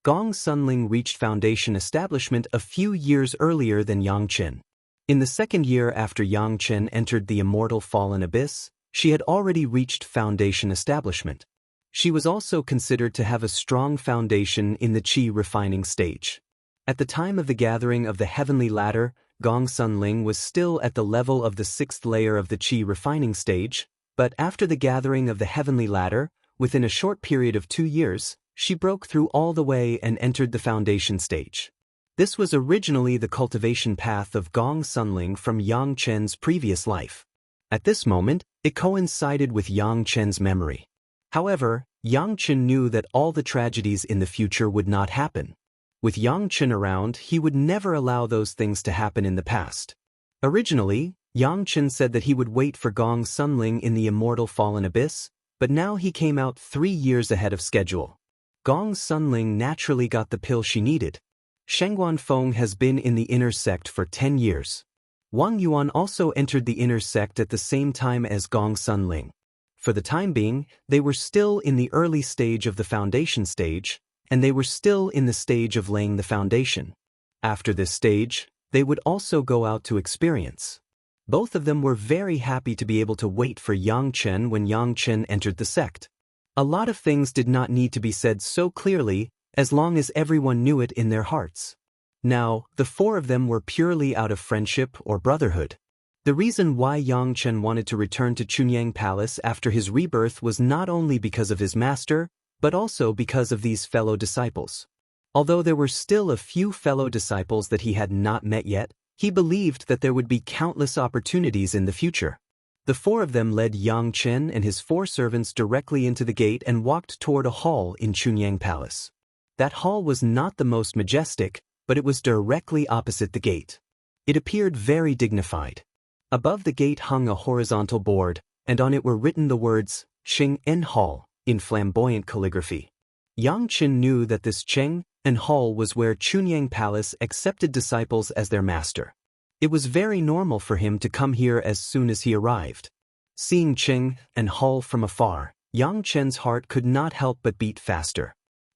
Gong Sunling reached foundation establishment a few years earlier than Yang Chen. In the second year after Yang Chen entered the Immortal Fallen Abyss, she had already reached foundation establishment. She was also considered to have a strong foundation in the Qi refining stage. At the time of the gathering of the heavenly ladder, Gong Sunling was still at the level of the 6th layer of the Qi refining stage, but after the gathering of the heavenly ladder, within a short period of 2 years, she broke through all the way and entered the foundation stage. This was originally the cultivation path of Gong Sunling from Yang Chen's previous life. At this moment, it coincided with Yang Chen's memory. However, Yang Chen knew that all the tragedies in the future would not happen. With Yang Chen around, he would never allow those things to happen in the past. Originally, Yang Chen said that he would wait for Gong Sunling in the Immortal Fallen Abyss, but now he came out 3 years ahead of schedule. Gong Sunling naturally got the pill she needed. Sheng Guanfeng has been in the inner sect for 10 years. Wang Yuan also entered the inner sect at the same time as Gong Sunling. For the time being, they were still in the early stage of the foundation stage, and they were still in the stage of laying the foundation. After this stage, they would also go out to experience. Both of them were very happy to be able to wait for Yang Chen when Yang Chen entered the sect. A lot of things did not need to be said so clearly, as long as everyone knew it in their hearts. Now, the 4 of them were purely out of friendship or brotherhood. The reason why Yang Chen wanted to return to Chunyang Palace after his rebirth was not only because of his master, but also because of these fellow disciples. Although there were still a few fellow disciples that he had not met yet, he believed that there would be countless opportunities in the future. The 4 of them led Yang Chen and his 4 servants directly into the gate and walked toward a hall in Chunyang Palace. That hall was not the most majestic, but it was directly opposite the gate. It appeared very dignified. Above the gate hung a horizontal board, and on it were written the words, Cheng En Hall, in flamboyant calligraphy. Yang Chen knew that this Cheng En Hall was where Chunyang Palace accepted disciples as their master. It was very normal for him to come here as soon as he arrived. Seeing Cheng En Hall from afar, Yang Chen's heart could not help but beat faster.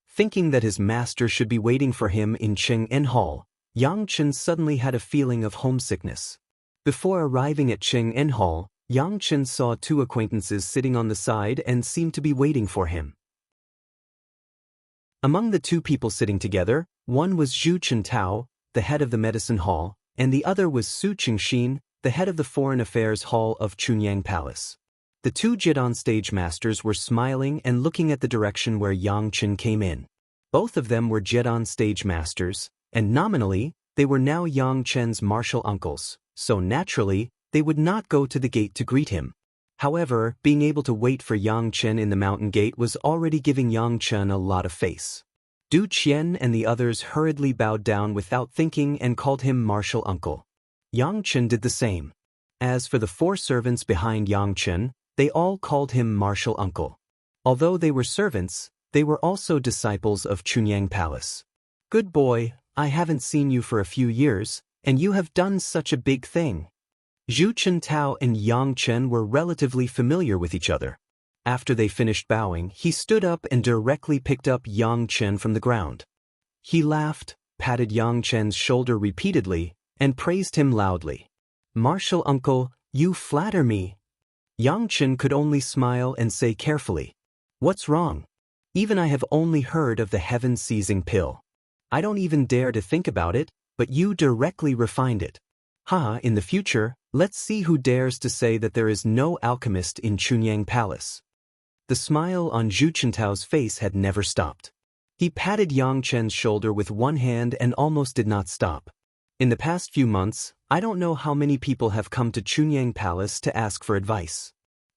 Thinking that his master should be waiting for him in Cheng En Hall, Yang Chen suddenly had a feeling of homesickness. Before arriving at Cheng En Hall, Yang Chen saw 2 acquaintances sitting on the side and seemed to be waiting for him. Among the 2 people sitting together, one was Zhu Chentao, the head of the medicine hall, and the other was Su Qingxin, the head of the foreign affairs hall of Chunyang Palace. The 2 Jidon stage masters were smiling and looking at the direction where Yang Chen came in. Both of them were Jidon stage masters, and nominally, they were now Yang Chen's martial uncles, so naturally, they would not go to the gate to greet him. However, being able to wait for Yang Chen in the mountain gate was already giving Yang Chen a lot of face. Du Qian and the others hurriedly bowed down without thinking and called him martial uncle. Yang Chen did the same. As for the 4 servants behind Yang Chen, they all called him martial uncle. Although they were servants, they were also disciples of Chunyang Palace. Good boy, I haven't seen you for a few years, and you have done such a big thing. Zhu Chentao and Yang Chen were relatively familiar with each other. After they finished bowing, he stood up and directly picked up Yang Chen from the ground. He laughed, patted Yang Chen's shoulder repeatedly, and praised him loudly. Martial uncle, you flatter me. Yang Chen could only smile and say carefully, "What's wrong? Even I have only heard of the heaven-seizing pill. I don't even dare to think about it, but you directly refined it. Haha, in the future, let's see who dares to say that there is no alchemist in Chunyang Palace." The smile on Zhu Chentao's face had never stopped. He patted Yang Chen's shoulder with one hand and almost did not stop. In the past few months, I don't know how many people have come to Chunyang Palace to ask for advice.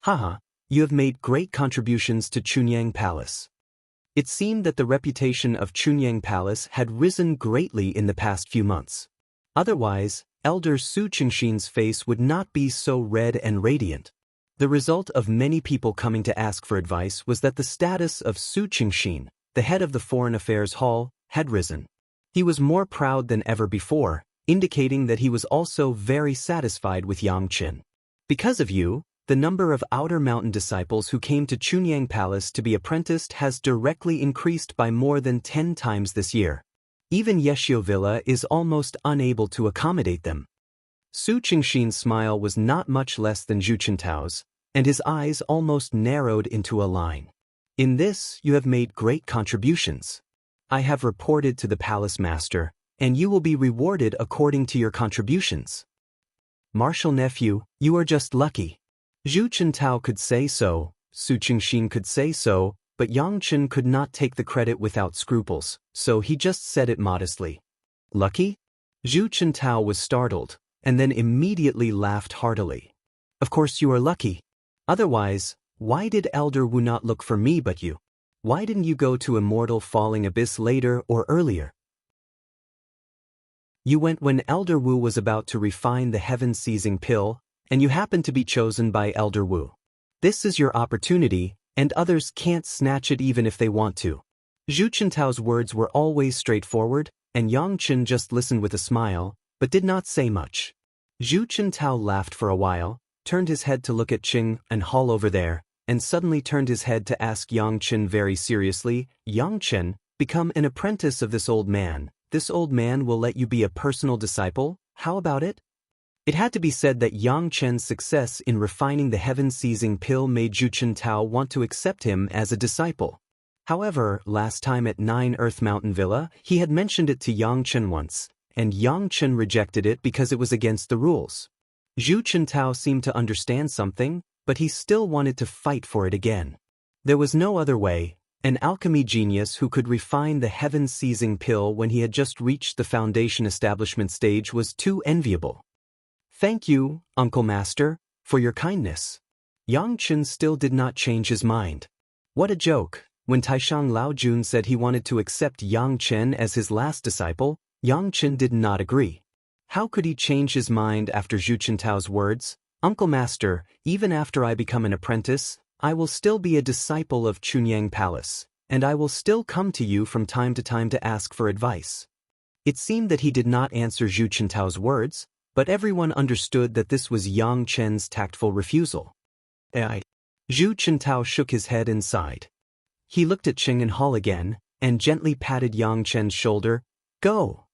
Haha, you have made great contributions to Chunyang Palace. It seemed that the reputation of Chunyang Palace had risen greatly in the past few months. Otherwise, Elder Su Qingshin's face would not be so red and radiant. The result of many people coming to ask for advice was that the status of Su Qingshin, the head of the Foreign Affairs Hall, had risen. He was more proud than ever before, indicating that he was also very satisfied with Xianxia. Because of you, the number of Outer Mountain disciples who came to Chunyang Palace to be apprenticed has directly increased by more than 10 times this year. Even Yeshio Villa is almost unable to accommodate them. Su Qingshin's smile was not much less than Zhu Qintao's, and his eyes almost narrowed into a line. In this, you have made great contributions. I have reported to the palace master, and you will be rewarded according to your contributions. Martial nephew, you are just lucky. Zhu Qintao could say so, Su Qingshin could say so, but Yangchen could not take the credit without scruples, so he just said it modestly. Lucky? Zhu Qintao was startled, and then immediately laughed heartily. Of course you are lucky. Otherwise, why did Elder Wu not look for me but you? Why didn't you go to Immortal Falling Abyss later or earlier? You went when Elder Wu was about to refine the heaven-seizing pill, and you happened to be chosen by Elder Wu. This is your opportunity, and others can't snatch it even if they want to. Zhu Qintao's words were always straightforward, and Yangchen just listened with a smile, but did not say much. Zhu Qintao laughed for a while, turned his head to look at Qing and Hall over there, and suddenly turned his head to ask Yangchen very seriously, Yangchen, become an apprentice of this old man. This old man will let you be a personal disciple, how about it? It had to be said that Yangchen's success in refining the heaven-seizing pill made Zhu Qintao want to accept him as a disciple. However, last time at 9 Earth Mountain Villa, he had mentioned it to Yangchen once, and Yangchen rejected it because it was against the rules. Zhu Qintao seemed to understand something, but he still wanted to fight for it again. There was no other way. An alchemy genius who could refine the heaven-seizing pill when he had just reached the foundation establishment stage was too enviable. Thank you, Uncle Master, for your kindness. Yangchen still did not change his mind. What a joke. When Taishang Laojun said he wanted to accept Yangchen as his last disciple, Yangchen did not agree. How could he change his mind after Zhu Qintao's words? Uncle Master, even after I become an apprentice, I will still be a disciple of Chunyang Palace, and I will still come to you from time to time to ask for advice. It seemed that he did not answer Zhu Qintao's words, but everyone understood that this was Yang Chen's tactful refusal. Zhu Qintao shook his head and sighed. He looked at Qing and Hall again, and gently patted Yang Chen's shoulder. Go!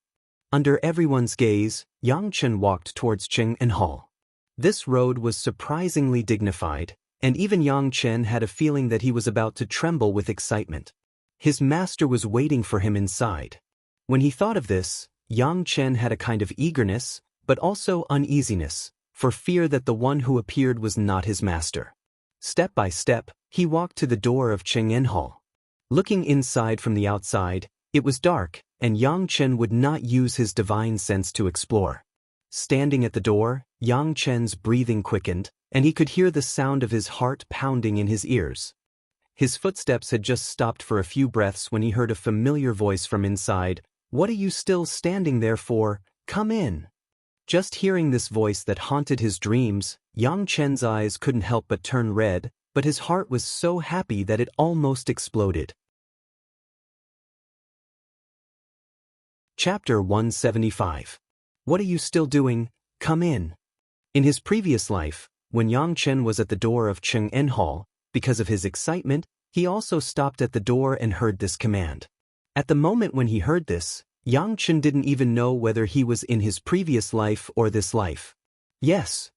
Under everyone's gaze, Yang Chen walked towards Qing and Hall. This road was surprisingly dignified, and even Yang Chen had a feeling that he was about to tremble with excitement. His master was waiting for him inside. When he thought of this, Yang Chen had a kind of eagerness, but also uneasiness, for fear that the one who appeared was not his master. Step by step, he walked to the door of Cheng'en Hall. Looking inside from the outside, it was dark, and Yang Chen would not use his divine sense to explore. Standing at the door, Yang Chen's breathing quickened, and he could hear the sound of his heart pounding in his ears. His footsteps had just stopped for a few breaths when he heard a familiar voice from inside. What are you still standing there for? Come in. Just hearing this voice that haunted his dreams, Yang Chen's eyes couldn't help but turn red, but his heart was so happy that it almost exploded. Chapter 175. What are you still doing? Come in. In his previous life, when Yang Chen was at the door of Cheng'en Hall, because of his excitement, he also stopped at the door and heard this command. At the moment when he heard this, Yang Chen didn't even know whether he was in his previous life or this life. Yes.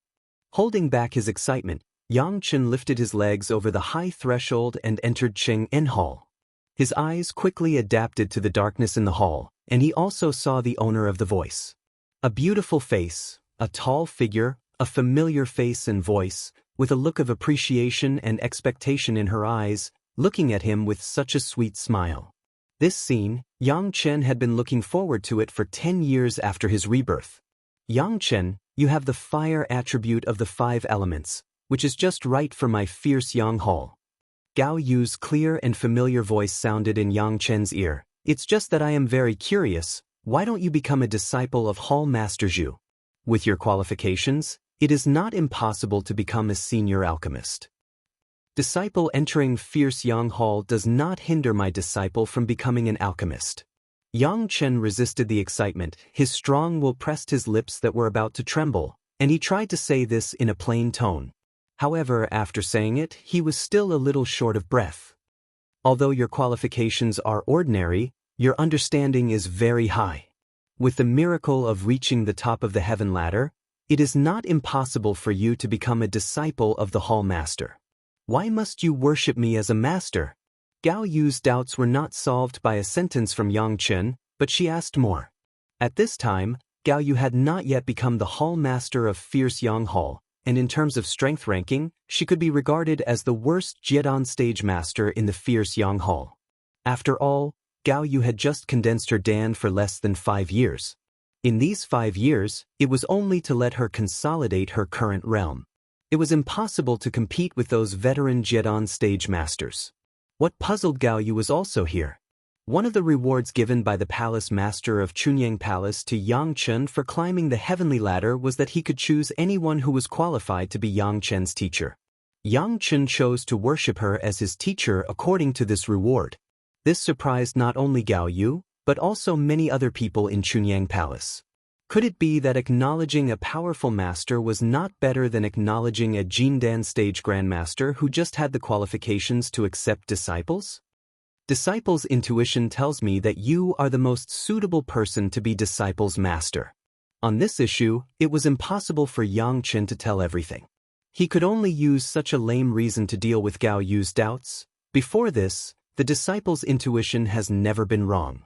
Holding back his excitement, Yang Chen lifted his legs over the high threshold and entered Cheng'en Hall. His eyes quickly adapted to the darkness in the hall, and he also saw the owner of the voice. A beautiful face, a tall figure, a familiar face and voice, with a look of appreciation and expectation in her eyes, looking at him with such a sweet smile. This scene, Xianxian had been looking forward to it for 10 years after his rebirth. Xianxian, you have the fire attribute of the 5 elements, which is just right for my fierce Yang Hall. Gao Yu's clear and familiar voice sounded in Xianxian's ear. It's just that I am very curious, why don't you become a disciple of Hall Master Zhu? With your qualifications, it is not impossible to become a senior alchemist. Disciple entering fierce Yang Hall does not hinder my disciple from becoming an alchemist. Xianxian resisted the excitement, his strong will pressed his lips that were about to tremble, and he tried to say this in a plain tone. However, after saying it, he was still a little short of breath. Although your qualifications are ordinary, your understanding is very high. With the miracle of reaching the top of the heaven ladder, it is not impossible for you to become a disciple of the Hall Master. Why must you worship me as a master? Gao Yu's doubts were not solved by a sentence from Xianxian, but she asked more. At this time, Gao Yu had not yet become the Hall Master of Fierce Yang Hall, and in terms of strength ranking, she could be regarded as the worst Jiedan stage master in the Fierce Yang Hall. After all, Gao Yu had just condensed her Dan for less than 5 years. In these 5 years, it was only to let her consolidate her current realm. It was impossible to compete with those veteran Jiedan stage masters. What puzzled Gao Yu was also here. One of the rewards given by the palace master of Chunyang Palace to Xianxian for climbing the heavenly ladder was that he could choose anyone who was qualified to be Xianxian's teacher. Xianxian chose to worship her as his teacher according to this reward. This surprised not only Gao Yu, but also many other people in Chunyang Palace. Could it be that acknowledging a powerful master was not better than acknowledging a Jindan stage grandmaster who just had the qualifications to accept disciples? Disciples' intuition tells me that you are the most suitable person to be disciples' master. On this issue, it was impossible for Xianxian to tell everything. He could only use such a lame reason to deal with Gao Yu's doubts. Before this, the disciple's intuition has never been wrong.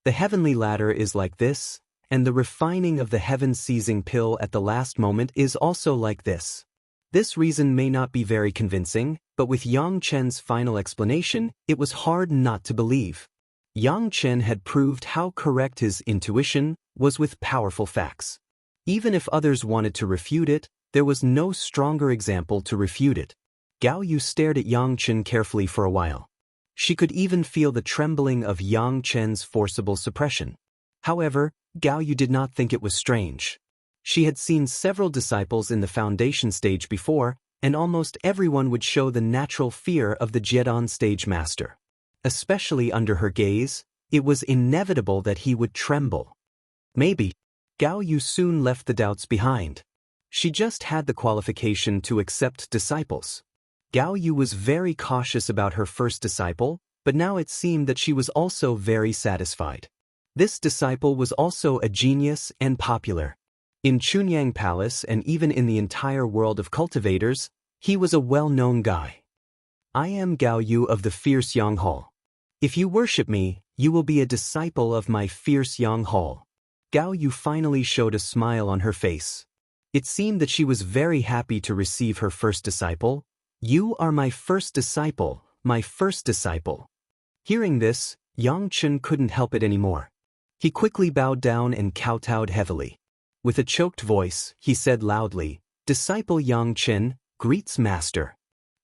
The heavenly ladder is like this, and the refining of the heaven-seizing pill at the last moment is also like this. This reason may not be very convincing, but with Xianxian's final explanation, it was hard not to believe. Xianxian had proved how correct his intuition was with powerful facts. Even if others wanted to refute it, there was no stronger example to refute it. Gao Yu stared at Xianxian carefully for a while. She could even feel the trembling of Xianxian's forcible suppression. However, Gao Yu did not think it was strange. She had seen several disciples in the foundation stage before, and almost everyone would show the natural fear of the Jiedan stage master. Especially under her gaze, it was inevitable that he would tremble. Maybe. Gao Yu soon left the doubts behind. She just had the qualification to accept disciples. Gao Yu was very cautious about her first disciple, but now it seemed that she was also very satisfied. This disciple was also a genius and popular. In Chunyang Palace and even in the entire world of cultivators, he was a well-known guy. I am Gao Yu of the Fierce Yang Hall. If you worship me, you will be a disciple of my Fierce Yang Hall. Gao Yu finally showed a smile on her face. It seemed that she was very happy to receive her first disciple. You are my first disciple, my first disciple. Hearing this, Xianxian couldn't help it anymore. He quickly bowed down and kowtowed heavily. With a choked voice, he said loudly, Disciple Xianxian, greets master.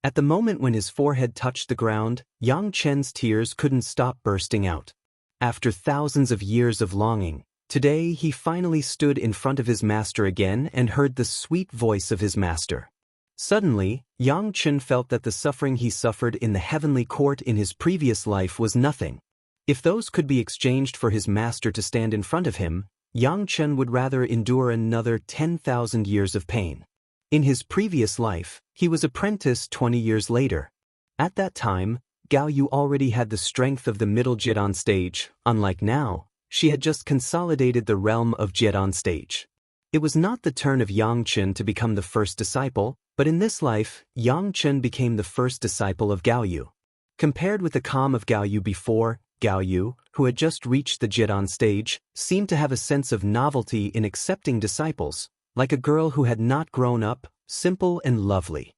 At the moment when his forehead touched the ground, Xianxian's tears couldn't stop bursting out. After thousands of years of longing, today he finally stood in front of his master again and heard the sweet voice of his master. Suddenly, Xianxian felt that the suffering he suffered in the heavenly court in his previous life was nothing. If those could be exchanged for his master to stand in front of him, Xianxian would rather endure another 10,000 years of pain. In his previous life, he was apprenticed 20 years later. At that time, Gao Yu already had the strength of the middle Jiedan stage. Unlike now, she had just consolidated the realm of Jiedan stage. It was not the turn of Xianxian to become the first disciple, but in this life, Xianxian became the first disciple of Gao Yu. Compared with the calm of Gao Yu before, Gao Yu, who had just reached the Jiedan stage, seemed to have a sense of novelty in accepting disciples, like a girl who had not grown up, simple and lovely.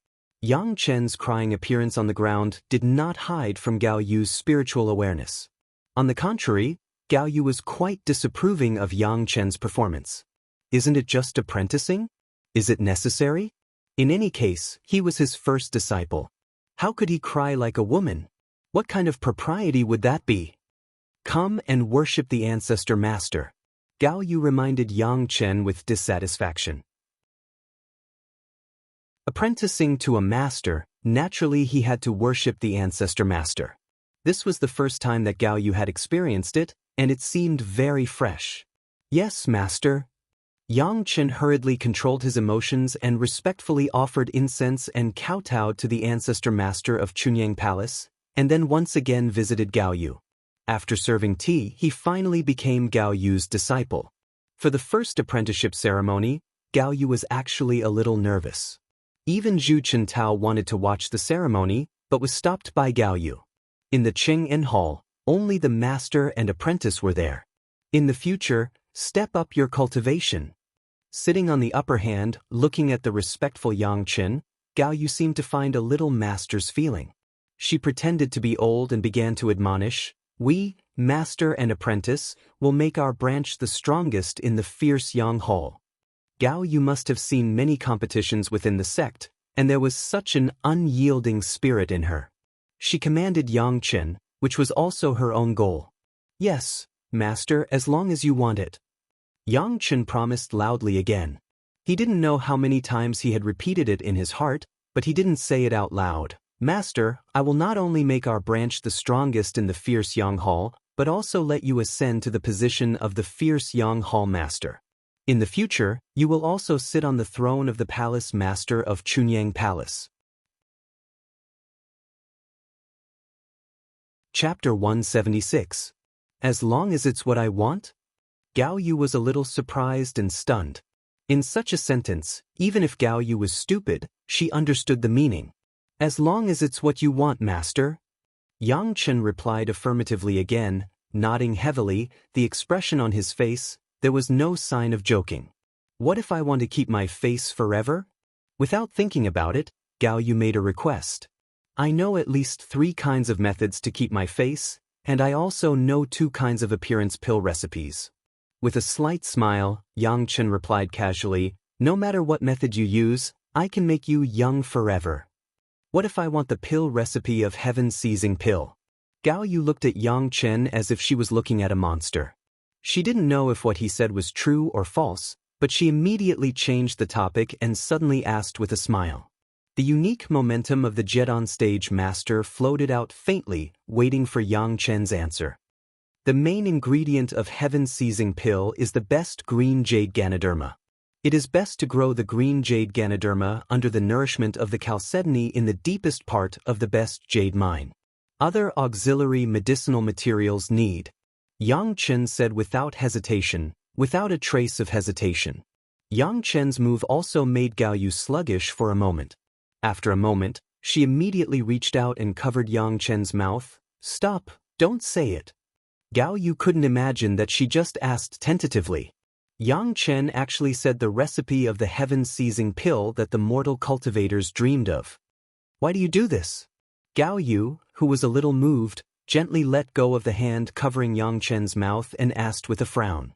Yang Chen's crying appearance on the ground did not hide from Gao Yu's spiritual awareness. On the contrary, Gao Yu was quite disapproving of Yang Chen's performance. Isn't it just apprenticing? Is it necessary? In any case, he was his first disciple. How could he cry like a woman? What kind of propriety would that be? Come and worship the ancestor master, Gao Yu reminded Yang Chen with dissatisfaction. Apprenticing to a master, naturally he had to worship the ancestor master. This was the first time that Gao Yu had experienced it, and it seemed very fresh. Yes, master. Yang Chen hurriedly controlled his emotions and respectfully offered incense and kowtowed to the ancestor master of Chunyang Palace, and then once again visited Gao Yu. After serving tea, he finally became Gao Yu's disciple. For the first apprenticeship ceremony, Gao Yu was actually a little nervous. Even Zhu Chintao wanted to watch the ceremony, but was stopped by Gao Yu. In the Cheng-En Hall, only the master and apprentice were there. In the future, step up your cultivation. Sitting on the upper hand, looking at the respectful Yang Chen, Gao Yu seemed to find a little master's feeling. She pretended to be old and began to admonish, "We, master and apprentice, will make our branch the strongest in the fierce Yang Hall." Gao Yu must have seen many competitions within the sect, and there was such an unyielding spirit in her. She commanded Yang Chen, which was also her own goal. "Yes, master, as long as you want it." Yang Chen promised loudly again. He didn't know how many times he had repeated it in his heart, but he didn't say it out loud. "Master, I will not only make our branch the strongest in the fierce Yang Hall, but also let you ascend to the position of the fierce Yang Hall master. In the future, you will also sit on the throne of the palace master of Chunyang Palace." Chapter 176. As long as it's what I want? Gao Yu was a little surprised and stunned. In such a sentence, even if Gao Yu was stupid, she understood the meaning. "As long as it's what you want, master." Yang Chen replied affirmatively again, nodding heavily, the expression on his face. There was no sign of joking. "What if I want to keep my face forever?" Without thinking about it, Gao Yu made a request. "I know at least 3 kinds of methods to keep my face, and I also know 2 kinds of appearance pill recipes." With a slight smile, Yang Chen replied casually, "No matter what method you use, I can make you young forever." "What if I want the pill recipe of heaven-seizing pill?" Gao Yu looked at Yang Chen as if she was looking at a monster. She didn't know if what he said was true or false, but she immediately changed the topic and suddenly asked with a smile. The unique momentum of the Jedon stage master floated out faintly, waiting for Yang Chen's answer. "The main ingredient of heaven-seizing pill is the best green jade Ganoderma. It is best to grow the green jade Ganoderma under the nourishment of the chalcedony in the deepest part of the best jade mine. Other auxiliary medicinal materials need." Yang Chen said without hesitation, without a trace of hesitation. Yang Chen's move also made Gao Yu sluggish for a moment. After a moment, she immediately reached out and covered Yang Chen's mouth. "Stop, don't say it." Gao Yu couldn't imagine that she just asked tentatively. Yang Chen actually said the recipe of the heaven-seizing pill that the mortal cultivators dreamed of. "Why do you do this?" Gao Yu, who was a little moved, gently let go of the hand covering Yang Chen's mouth and asked with a frown.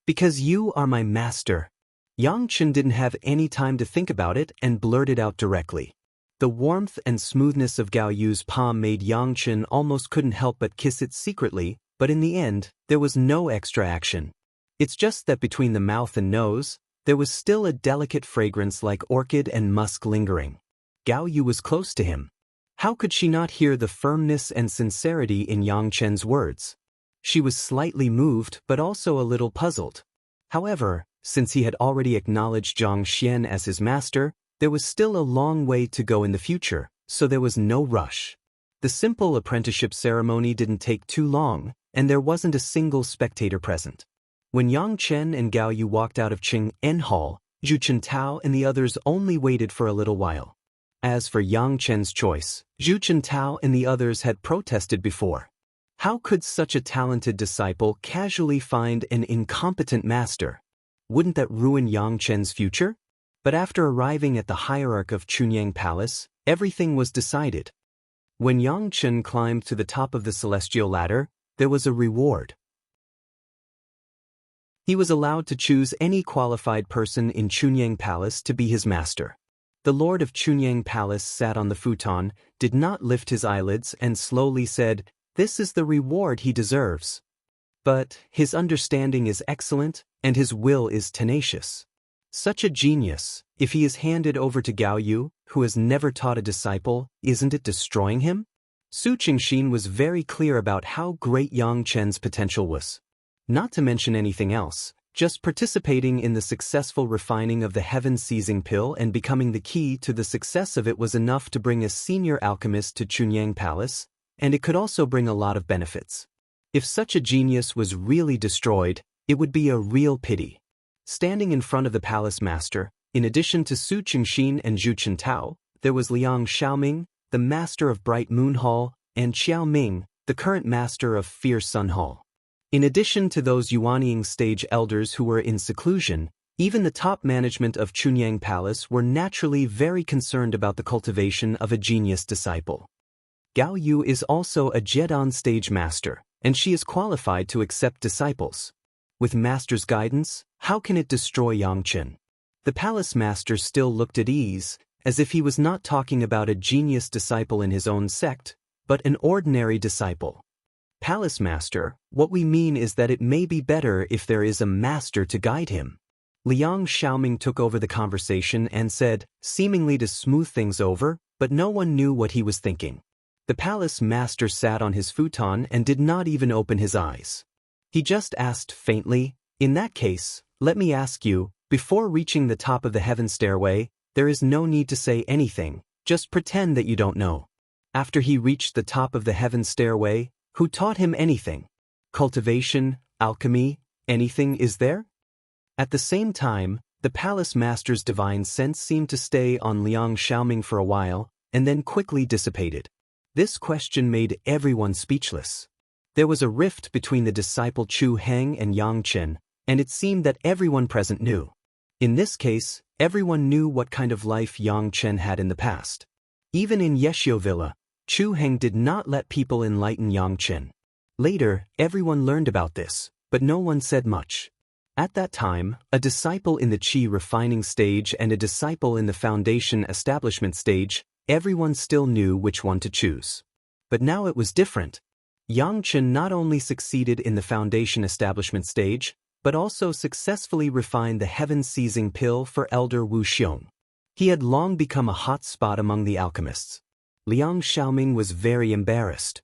"Because you are my master." Yang Chen didn't have any time to think about it and blurted out directly. The warmth and smoothness of Gao Yu's palm made Yang Chen almost couldn't help but kiss it secretly, but in the end, there was no extra action. It's just that between the mouth and nose, there was still a delicate fragrance like orchid and musk lingering. Gao Yu was close to him. How could she not hear the firmness and sincerity in Yang Chen's words? She was slightly moved but also a little puzzled. However, since he had already acknowledged Zhanxian as his master, there was still a long way to go in the future, so there was no rush. The simple apprenticeship ceremony didn't take too long, and there wasn't a single spectator present. When Yang Chen and Gao Yu walked out of Cheng-En Hall, Zhu Chintao and the others only waited for a little while. As for Yang Chen's choice, Zhu Chintao and the others had protested before. How could such a talented disciple casually find an incompetent master? Wouldn't that ruin Yang Chen's future? But after arriving at the hierarch of Chunyang Palace, everything was decided. When Xianxian climbed to the top of the celestial ladder, there was a reward. He was allowed to choose any qualified person in Chunyang Palace to be his master. The lord of Chunyang Palace sat on the futon, did not lift his eyelids, and slowly said, "This is the reward he deserves." But his understanding is excellent, and his will is tenacious. Such a genius, if he is handed over to Gao Yu, who has never taught a disciple, isn't it destroying him? Su Qingxin was very clear about how great Yang Chen's potential was. Not to mention anything else, just participating in the successful refining of the heaven-seizing pill and becoming the key to the success of it was enough to bring a senior alchemist to Chunyang Palace, and it could also bring a lot of benefits. If such a genius was really destroyed, it would be a real pity. Standing in front of the palace master, in addition to Su Qingxin and Zhu Chintao, there was Liang Xiaoming, the master of Bright Moon Hall, and Xiao Ming, the current master of Fierce Sun Hall. In addition to those Yuanying stage elders who were in seclusion, even the top management of Chunyang Palace were naturally very concerned about the cultivation of a genius disciple. Gao Yu is also a Jedon stage master, and she is qualified to accept disciples. With master's guidance, how can it destroy Yangchen? The palace master still looked at ease, as if he was not talking about a genius disciple in his own sect, but an ordinary disciple. Palace master, what we mean is that it may be better if there is a master to guide him. Liang Xiaoming took over the conversation and said, seemingly to smooth things over, but no one knew what he was thinking. The palace master sat on his futon and did not even open his eyes. He just asked faintly, "In that case, let me ask you, before reaching the top of the heaven stairway, there is no need to say anything, just pretend that you don't know." After he reached the top of the heaven stairway, who taught him anything? Cultivation, alchemy, anything is there? At the same time, the palace master's divine sense seemed to stay on Liang Xiaoming for a while, and then quickly dissipated. This question made everyone speechless. There was a rift between the disciple Chu Heng and Yang Chen, and it seemed that everyone present knew. In this case, everyone knew what kind of life Yang Chen had in the past. Even in Yeshio Villa, Chu Heng did not let people enlighten Yang Chen. Later, everyone learned about this, but no one said much. At that time, a disciple in the Qi refining stage and a disciple in the foundation establishment stage, everyone still knew which one to choose. But now it was different. Yang Chen not only succeeded in the foundation establishment stage, but also successfully refined the heaven-seizing pill for Elder Wu Xiong. He had long become a hot spot among the alchemists. Liang Xiaoming was very embarrassed.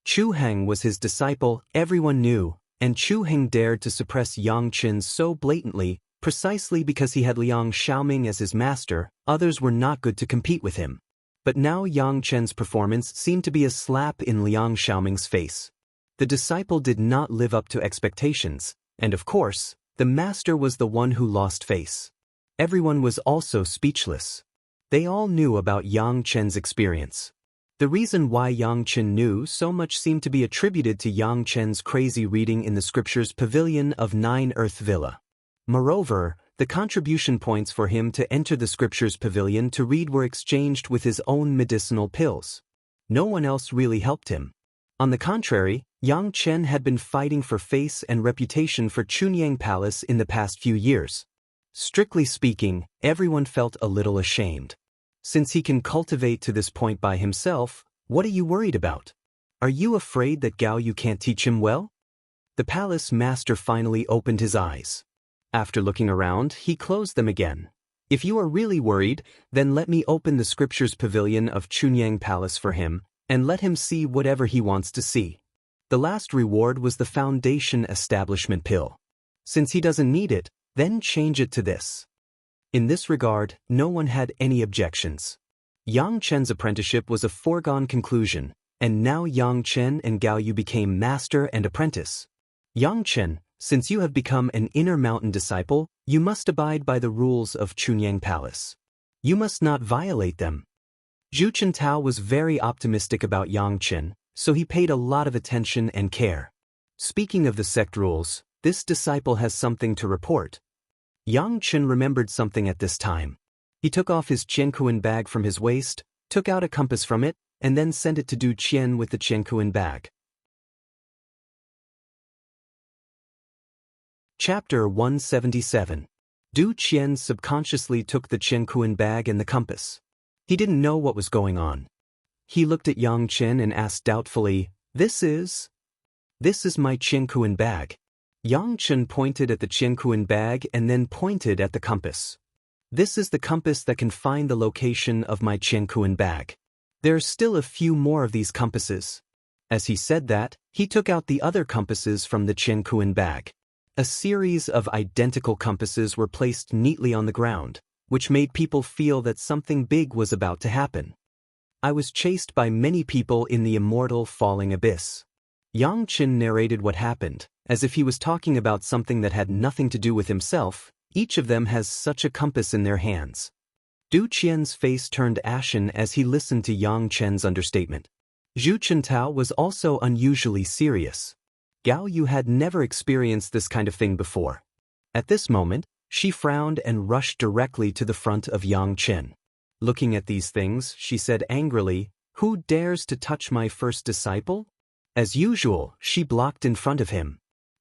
Chu Heng was his disciple, everyone knew, and Chu Heng dared to suppress Yang Chen so blatantly, precisely because he had Liang Xiaoming as his master. Others were not good to compete with him. But now Yang Chen's performance seemed to be a slap in Liang Xiaoming's face. The disciple did not live up to expectations, and of course, the master was the one who lost face. Everyone was also speechless. They all knew about Yang Chen's experience. The reason why Yang Chen knew so much seemed to be attributed to Yang Chen's crazy reading in the scriptures Pavilion of Nine Earth Villa. Moreover, the contribution points for him to enter the scriptures pavilion to read were exchanged with his own medicinal pills. No one else really helped him. On the contrary, Yang Chen had been fighting for face and reputation for Chunyang Palace in the past few years. Strictly speaking, everyone felt a little ashamed. Since he can cultivate to this point by himself, what are you worried about? Are you afraid that Gao Yu can't teach him well? The palace master finally opened his eyes. After looking around, he closed them again. If you are really worried, then let me open the scriptures pavilion of Chunyang Palace for him, and let him see whatever he wants to see. The last reward was the foundation establishment pill. Since he doesn't need it, then change it to this. In this regard, no one had any objections. Yang Chen's apprenticeship was a foregone conclusion, and now Yang Chen and Gao Yu became master and apprentice. Yang Chen, since you have become an inner mountain disciple, you must abide by the rules of Chunyang Palace. You must not violate them. Zhu Chintao was very optimistic about Yang Chen, so he paid a lot of attention and care. Speaking of the sect rules, this disciple has something to report. Xianxian remembered something at this time. He took off his Qiankuan bag from his waist, took out a compass from it, and then sent it to Du Qian with the Qiankuan bag. Chapter 177. Du Qian subconsciously took the Qiankuan bag and the compass. He didn't know what was going on. He looked at Xianxian and asked doubtfully, This is my Qiankuan bag. Xianxian pointed at the Qiankuan bag and then pointed at the compass. This is the compass that can find the location of my Qiankuan bag. There are still a few more of these compasses. As he said that, he took out the other compasses from the Qiankuan bag. A series of identical compasses were placed neatly on the ground, which made people feel that something big was about to happen. I was chased by many people in the immortal falling abyss. Xianxian narrated what happened, as if he was talking about something that had nothing to do with himself. Each of them has such a compass in their hands. Du Qian's face turned ashen as he listened to Xianxian's understatement. Zhu Chintao was also unusually serious. Gao Yu had never experienced this kind of thing before. At this moment, she frowned and rushed directly to the front of Xianxian. Looking at these things, she said angrily, Who dares to touch my first disciple? As usual, she blocked in front of him.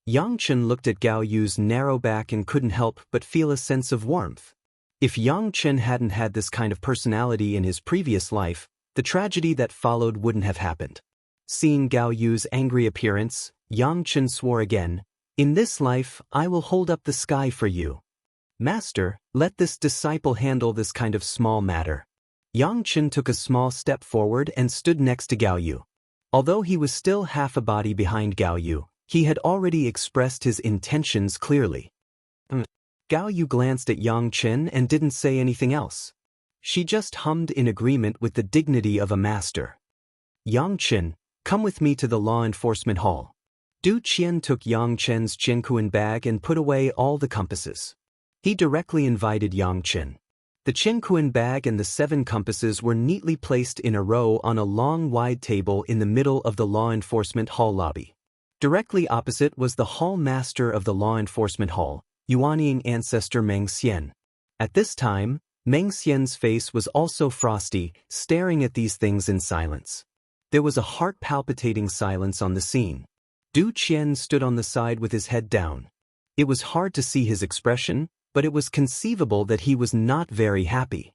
Xianxian looked at Gao Yu's narrow back and couldn't help but feel a sense of warmth. If Xianxian hadn't had this kind of personality in his previous life, the tragedy that followed wouldn't have happened. Seeing Gao Yu's angry appearance, Xianxian swore again, In this life, I will hold up the sky for you. Master, let this disciple handle this kind of small matter. Xianxian took a small step forward and stood next to Gao Yu. Although he was still half a body behind Gao Yu, he had already expressed his intentions clearly. Gao Yu glanced at Xianxian and didn't say anything else. She just hummed in agreement with the dignity of a master. Xianxian, come with me to the law enforcement hall. Du Qian took Xianxian's Qiankuan bag and put away all the compasses. He directly invited Xianxian. The Qiankuan bag and the 7 compasses were neatly placed in a row on a long wide table in the middle of the law enforcement hall lobby. Directly opposite was the hall master of the law enforcement hall, Yuanying ancestor Meng Xian. At this time, Meng Xian's face was also frosty, staring at these things in silence. There was a heart-palpitating silence on the scene. Du Qian stood on the side with his head down. It was hard to see his expression, but it was conceivable that he was not very happy.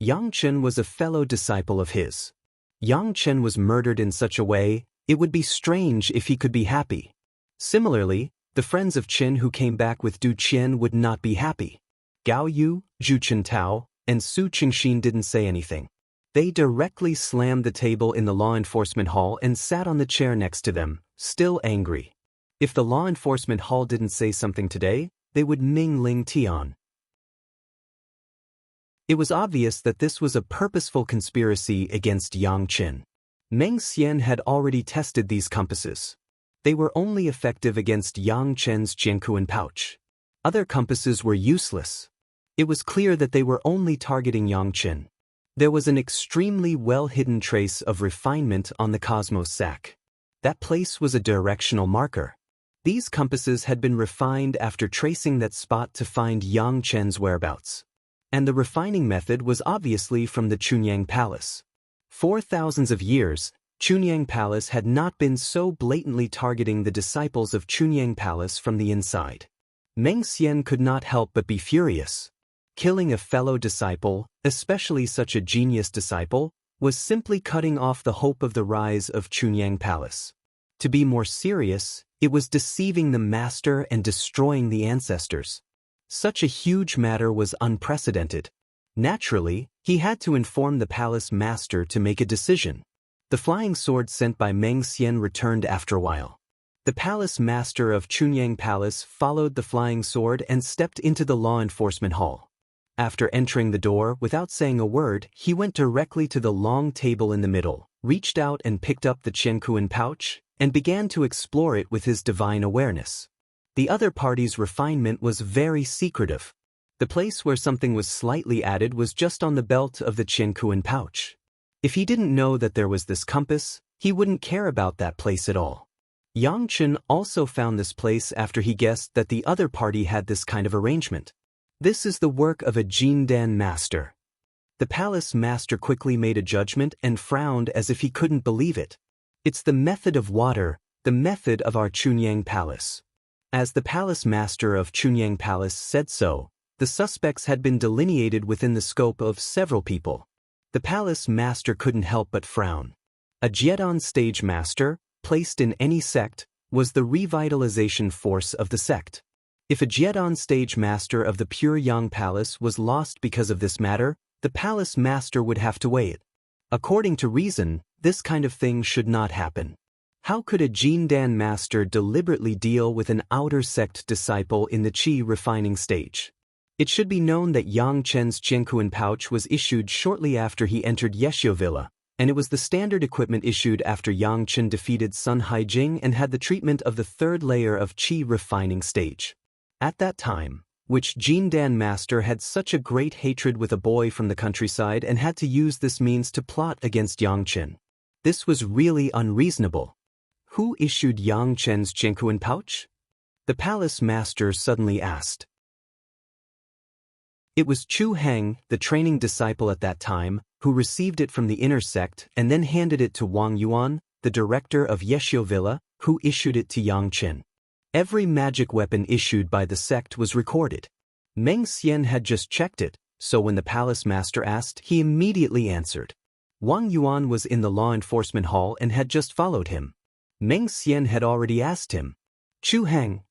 Xianxian was a fellow disciple of his. Xianxian was murdered in such a way, it would be strange if he could be happy. Similarly, the friends of Qin who came back with Du Qian would not be happy. Gao Yu, Zhu Chintao, and Su Qingxin didn't say anything. They directly slammed the table in the law enforcement hall and sat on the chair next to them, still angry. If the law enforcement hall didn't say something today, they would Ming Ling Tian. It was obvious that this was a purposeful conspiracy against Xianxian. Meng Xian had already tested these compasses. They were only effective against Xianxian's Qiankuan pouch. Other compasses were useless. It was clear that they were only targeting Xianxian. There was an extremely well-hidden trace of refinement on the cosmos sac. That place was a directional marker. These compasses had been refined after tracing that spot to find Xianxian's whereabouts. And the refining method was obviously from the Chunyang Palace. For thousands of years, Chunyang Palace had not been so blatantly targeting the disciples of Chunyang Palace from the inside. Meng Xian could not help but be furious. Killing a fellow disciple, especially such a genius disciple, was simply cutting off the hope of the rise of Chunyang Palace. To be more serious, it was deceiving the master and destroying the ancestors. Such a huge matter was unprecedented. Naturally, he had to inform the palace master to make a decision. The flying sword sent by Meng Xian returned after a while. The palace master of Chunyang Palace followed the flying sword and stepped into the law enforcement hall. After entering the door without saying a word, he went directly to the long table in the middle, reached out and picked up the Qiankuan pouch, and began to explore it with his divine awareness. The other party's refinement was very secretive. The place where something was slightly added was just on the belt of the Qiankuan pouch. If he didn't know that there was this compass, he wouldn't care about that place at all. Xianxian also found this place after he guessed that the other party had this kind of arrangement. This is the work of a Jindan master. The palace master quickly made a judgment and frowned as if he couldn't believe it. It's the method of water, the method of our Chunyang Palace. As the palace master of Chunyang Palace said so, the suspects had been delineated within the scope of several people. The palace master couldn't help but frown. A Jiedon stage master, placed in any sect, was the revitalization force of the sect. If a Jiedon stage master of the Pure Yang Palace was lost because of this matter, the palace master would have to weigh it. According to reason, this kind of thing should not happen. How could a Jindan master deliberately deal with an outer sect disciple in the Qi refining stage? It should be known that Yang Chen's Jiankuan pouch was issued shortly after he entered Yeshio Villa, and it was the standard equipment issued after Yang Chen defeated Sun Haijing and had the treatment of the third layer of Qi refining stage. At that time, which Jindan master had such a great hatred with a boy from the countryside and had to use this means to plot against Yang Chen. This was really unreasonable. Who issued Yang Chen's Jiankuan pouch? The palace master suddenly asked. It was Chu Heng, the training disciple at that time, who received it from the inner sect and then handed it to Wang Yuan, the director of Yeshio Villa, who issued it to Yang Chen. Every magic weapon issued by the sect was recorded. Meng Xian had just checked it, so when the palace master asked, he immediately answered. Wang Yuan was in the law enforcement hall and had just followed him. Meng Xian had already asked him. Chu Heng.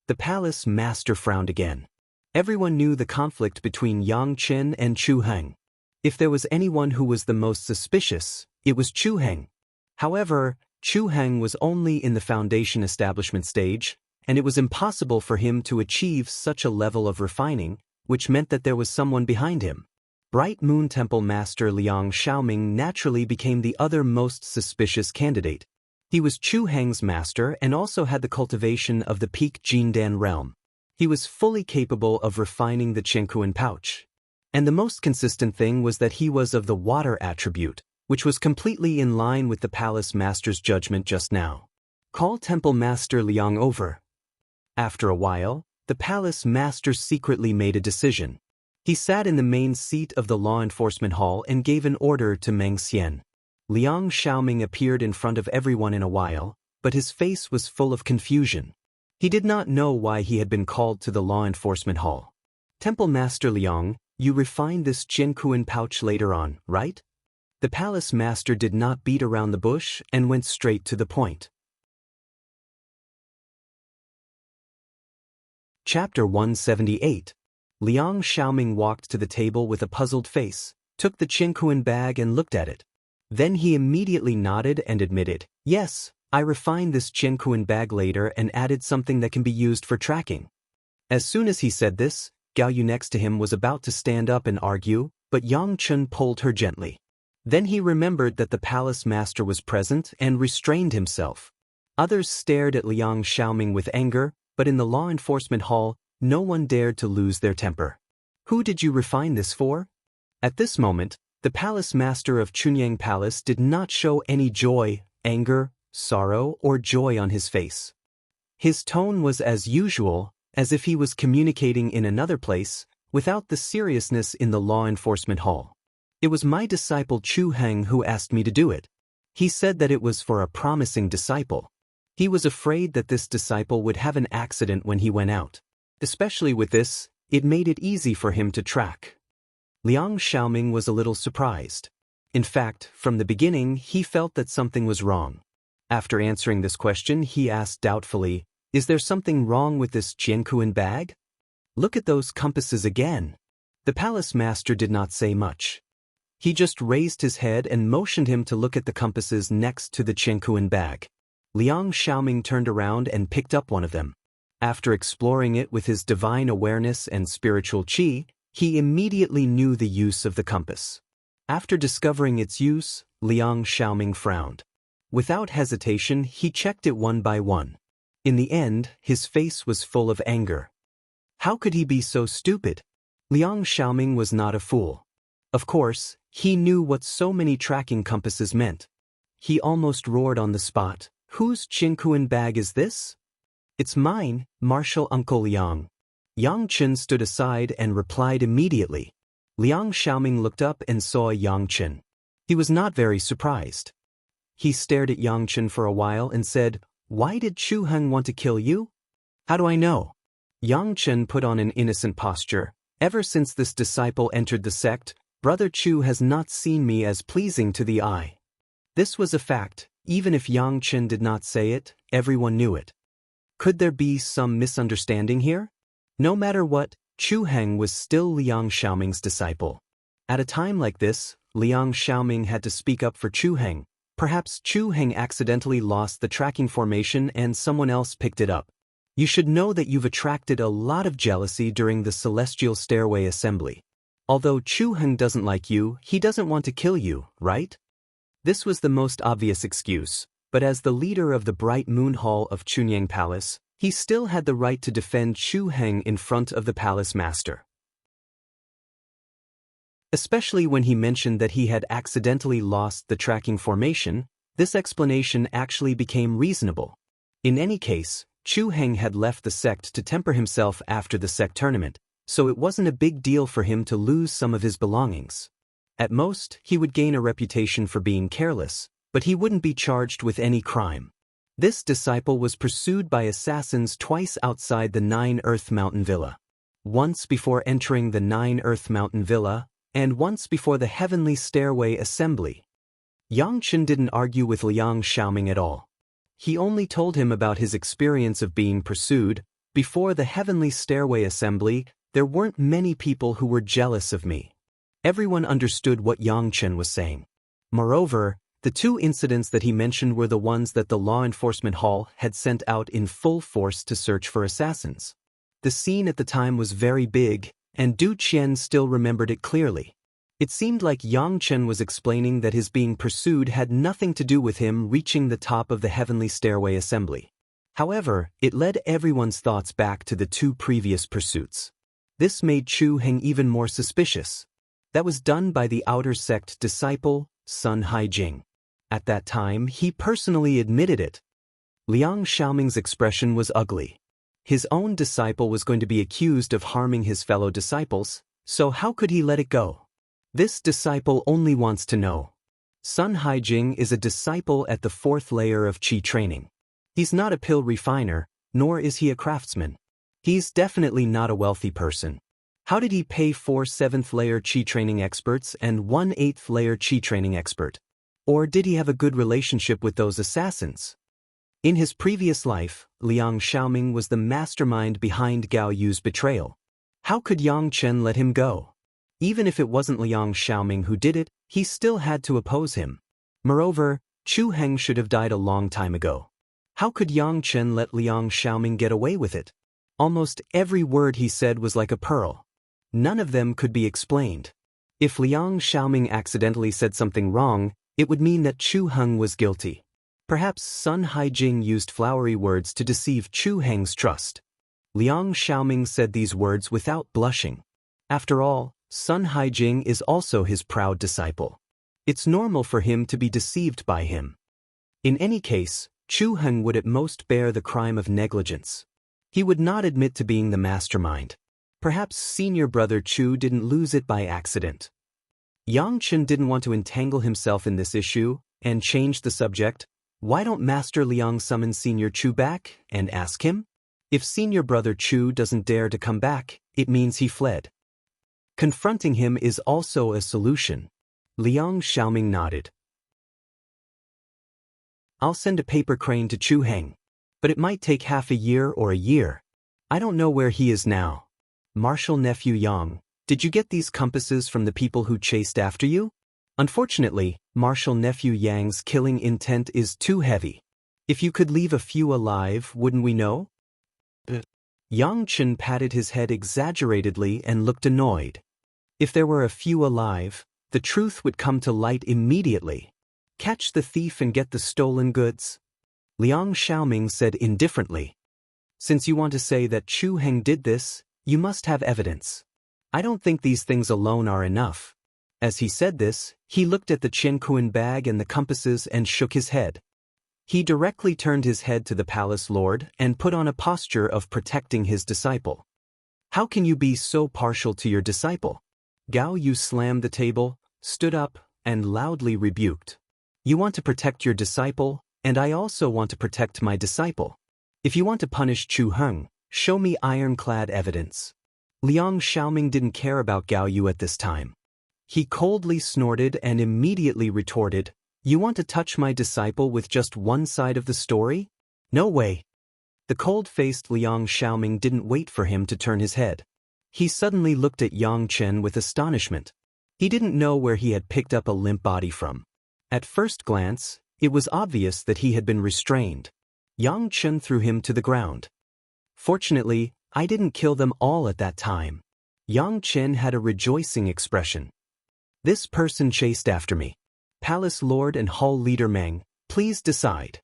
The palace master frowned again. Everyone knew the conflict between Yang Chen and Chu Heng. If there was anyone who was the most suspicious, it was Chu Heng. However, Chu Heng was only in the foundation establishment stage, and it was impossible for him to achieve such a level of refining, which meant that there was someone behind him. Bright Moon Temple Master Liang Xiaoming naturally became the other most suspicious candidate. He was Chu Heng's master and also had the cultivation of the peak Jindan realm. He was fully capable of refining the Jiankuan pouch. And the most consistent thing was that he was of the water attribute, which was completely in line with the palace master's judgment just now. Call Temple Master Liang over. After a while, the palace master secretly made a decision. He sat in the main seat of the law enforcement hall and gave an order to Meng Xian. Liang Xiaoming appeared in front of everyone in a while, but his face was full of confusion. He did not know why he had been called to the law enforcement hall. Temple Master Liang, you refined this Jiankuan pouch later on, right? The palace master did not beat around the bush and went straight to the point. Chapter 178. Liang Xiaoming walked to the table with a puzzled face, took the Jiankuan bag and looked at it. Then he immediately nodded and admitted, yes, I refined this Jiankuan bag later and added something that can be used for tracking. As soon as he said this, Gao Yu next to him was about to stand up and argue, but Yang Chen pulled her gently. Then he remembered that the palace master was present and restrained himself. Others stared at Liang Xiaoming with anger, but in the law enforcement hall, no one dared to lose their temper. Who did you refine this for? At this moment, the palace master of Chunyang Palace did not show any joy, anger, sorrow, or joy on his face. His tone was as usual, as if he was communicating in another place, without the seriousness in the law enforcement hall. It was my disciple Chu Heng who asked me to do it. He said that it was for a promising disciple. He was afraid that this disciple would have an accident when he went out. Especially with this, it made it easy for him to track. Liang Xiaoming was a little surprised. In fact, from the beginning, he felt that something was wrong. After answering this question, he asked doubtfully, is there something wrong with this Jiankuan bag? Look at those compasses again. The palace master did not say much. He just raised his head and motioned him to look at the compasses next to the Jiankuan bag. Liang Xiaoming turned around and picked up one of them. After exploring it with his divine awareness and spiritual qi, he immediately knew the use of the compass. After discovering its use, Liang Xiaoming frowned. Without hesitation, he checked it one by one. In the end, his face was full of anger. How could he be so stupid? Liang Xiaoming was not a fool. Of course, he knew what so many tracking compasses meant. He almost roared on the spot, whose Jiankuan bag is this? It's mine, Martial Uncle Liang. Xianxian stood aside and replied immediately. Liang Xiaoming looked up and saw Xianxian. He was not very surprised. He stared at Xianxian for a while and said, "Why did Chu Heng want to kill you?" "How do I know?" Xianxian put on an innocent posture. "Ever since this disciple entered the sect, Brother Chu has not seen me as pleasing to the eye." This was a fact. Even if Xianxian did not say it, everyone knew it. Could there be some misunderstanding here? No matter what, Chu Heng was still Liang Xiaoming's disciple. At a time like this, Liang Xiaoming had to speak up for Chu Heng. Perhaps Chu Heng accidentally lost the tracking formation and someone else picked it up. You should know that you've attracted a lot of jealousy during the Celestial Stairway Assembly. Although Chu Heng doesn't like you, he doesn't want to kill you, right? This was the most obvious excuse, but as the leader of the Bright Moon Hall of Chunyang Palace, he still had the right to defend Chu Heng in front of the palace master. Especially when he mentioned that he had accidentally lost the tracking formation, this explanation actually became reasonable. In any case, Chu Heng had left the sect to temper himself after the sect tournament, so it wasn't a big deal for him to lose some of his belongings. At most, he would gain a reputation for being careless, but he wouldn't be charged with any crime. This disciple was pursued by assassins twice outside the Nine Earth Mountain Villa. Once before entering the Nine Earth Mountain Villa, and once before the Heavenly Stairway Assembly. Xianxian didn't argue with Liang Xiaoming at all. He only told him about his experience of being pursued. Before the Heavenly Stairway Assembly, there weren't many people who were jealous of me. Everyone understood what Xianxian was saying. Moreover, the two incidents that he mentioned were the ones that the law enforcement hall had sent out in full force to search for assassins. The scene at the time was very big, and Du Qian still remembered it clearly. It seemed like Xianxian was explaining that his being pursued had nothing to do with him reaching the top of the Heavenly Stairway Assembly. However, it led everyone's thoughts back to the two previous pursuits. This made Chu Heng even more suspicious. That was done by the outer sect disciple, Sun Haijing. At that time, he personally admitted it. Liang Xiaoming's expression was ugly. His own disciple was going to be accused of harming his fellow disciples, so how could he let it go? This disciple only wants to know. Sun Haijing is a disciple at the 4th layer of Qi training. He's not a pill refiner, nor is he a craftsman. He's definitely not a wealthy person. How did he pay 4 7th layer Qi training experts and 1 8th layer Qi training expert? Or did he have a good relationship with those assassins? In his previous life, Liang Xiaoming was the mastermind behind Gao Yu's betrayal. How could Xianxian let him go? Even if it wasn't Liang Xiaoming who did it, he still had to oppose him. Moreover, Chu Heng should have died a long time ago. How could Xianxian let Liang Xiaoming get away with it? Almost every word he said was like a pearl. None of them could be explained. If Liang Xiaoming accidentally said something wrong, it would mean that Chu Heng was guilty. Perhaps Sun Haijing used flowery words to deceive Chu Heng's trust. Liang Xiaoming said these words without blushing. After all, Sun Haijing is also his proud disciple. It's normal for him to be deceived by him. In any case, Chu Heng would at most bear the crime of negligence. He would not admit to being the mastermind. Perhaps senior brother Chu didn't lose it by accident. Xianxian didn't want to entangle himself in this issue and change the subject. Why don't Master Liang summon Senior Chu back and ask him? If senior brother Chu doesn't dare to come back, it means he fled. Confronting him is also a solution. Liang Xiaoming nodded. I'll send a paper crane to Chu Heng, but it might take half a year or a year. I don't know where he is now. Martial nephew Yang, did you get these compasses from the people who chased after you? Unfortunately, Martial nephew Yang's killing intent is too heavy. If you could leave a few alive, wouldn't we know? Yang Chen patted his head exaggeratedly and looked annoyed. If there were a few alive, the truth would come to light immediately. Catch the thief and get the stolen goods? Liang Xiaoming said indifferently. Since you want to say that Chu Heng did this, you must have evidence. I don't think these things alone are enough. As he said this, he looked at the Qianquan bag and the compasses and shook his head. He directly turned his head to the palace lord and put on a posture of protecting his disciple. How can you be so partial to your disciple? Gao Yu slammed the table, stood up, and loudly rebuked. You want to protect your disciple, and I also want to protect my disciple. If you want to punish Chu Heng, show me ironclad evidence. Liang Xiaoming didn't care about Gao Yu at this time. He coldly snorted and immediately retorted, You want to touch my disciple with just one side of the story? No way. The cold-faced Liang Xiaoming didn't wait for him to turn his head. He suddenly looked at Yang Chen with astonishment. He didn't know where he had picked up a limp body from. At first glance, it was obvious that he had been restrained. Yang Chen threw him to the ground. Fortunately, I didn't kill them all at that time. Yang Chen had a rejoicing expression. This person chased after me. Palace Lord and Hall Leader Meng, please decide.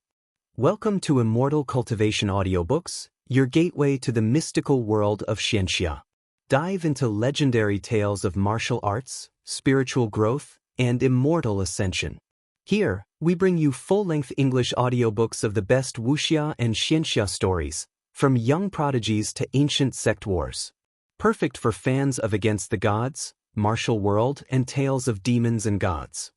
Welcome to Immortal Cultivation Audiobooks, your gateway to the mystical world of Xianxia. Dive into legendary tales of martial arts, spiritual growth, and immortal ascension. Here, we bring you full-length English audiobooks of the best Wuxia and Xianxia stories, from young prodigies to ancient sect wars. Perfect for fans of Against the Gods, Martial World, and tales of demons and gods.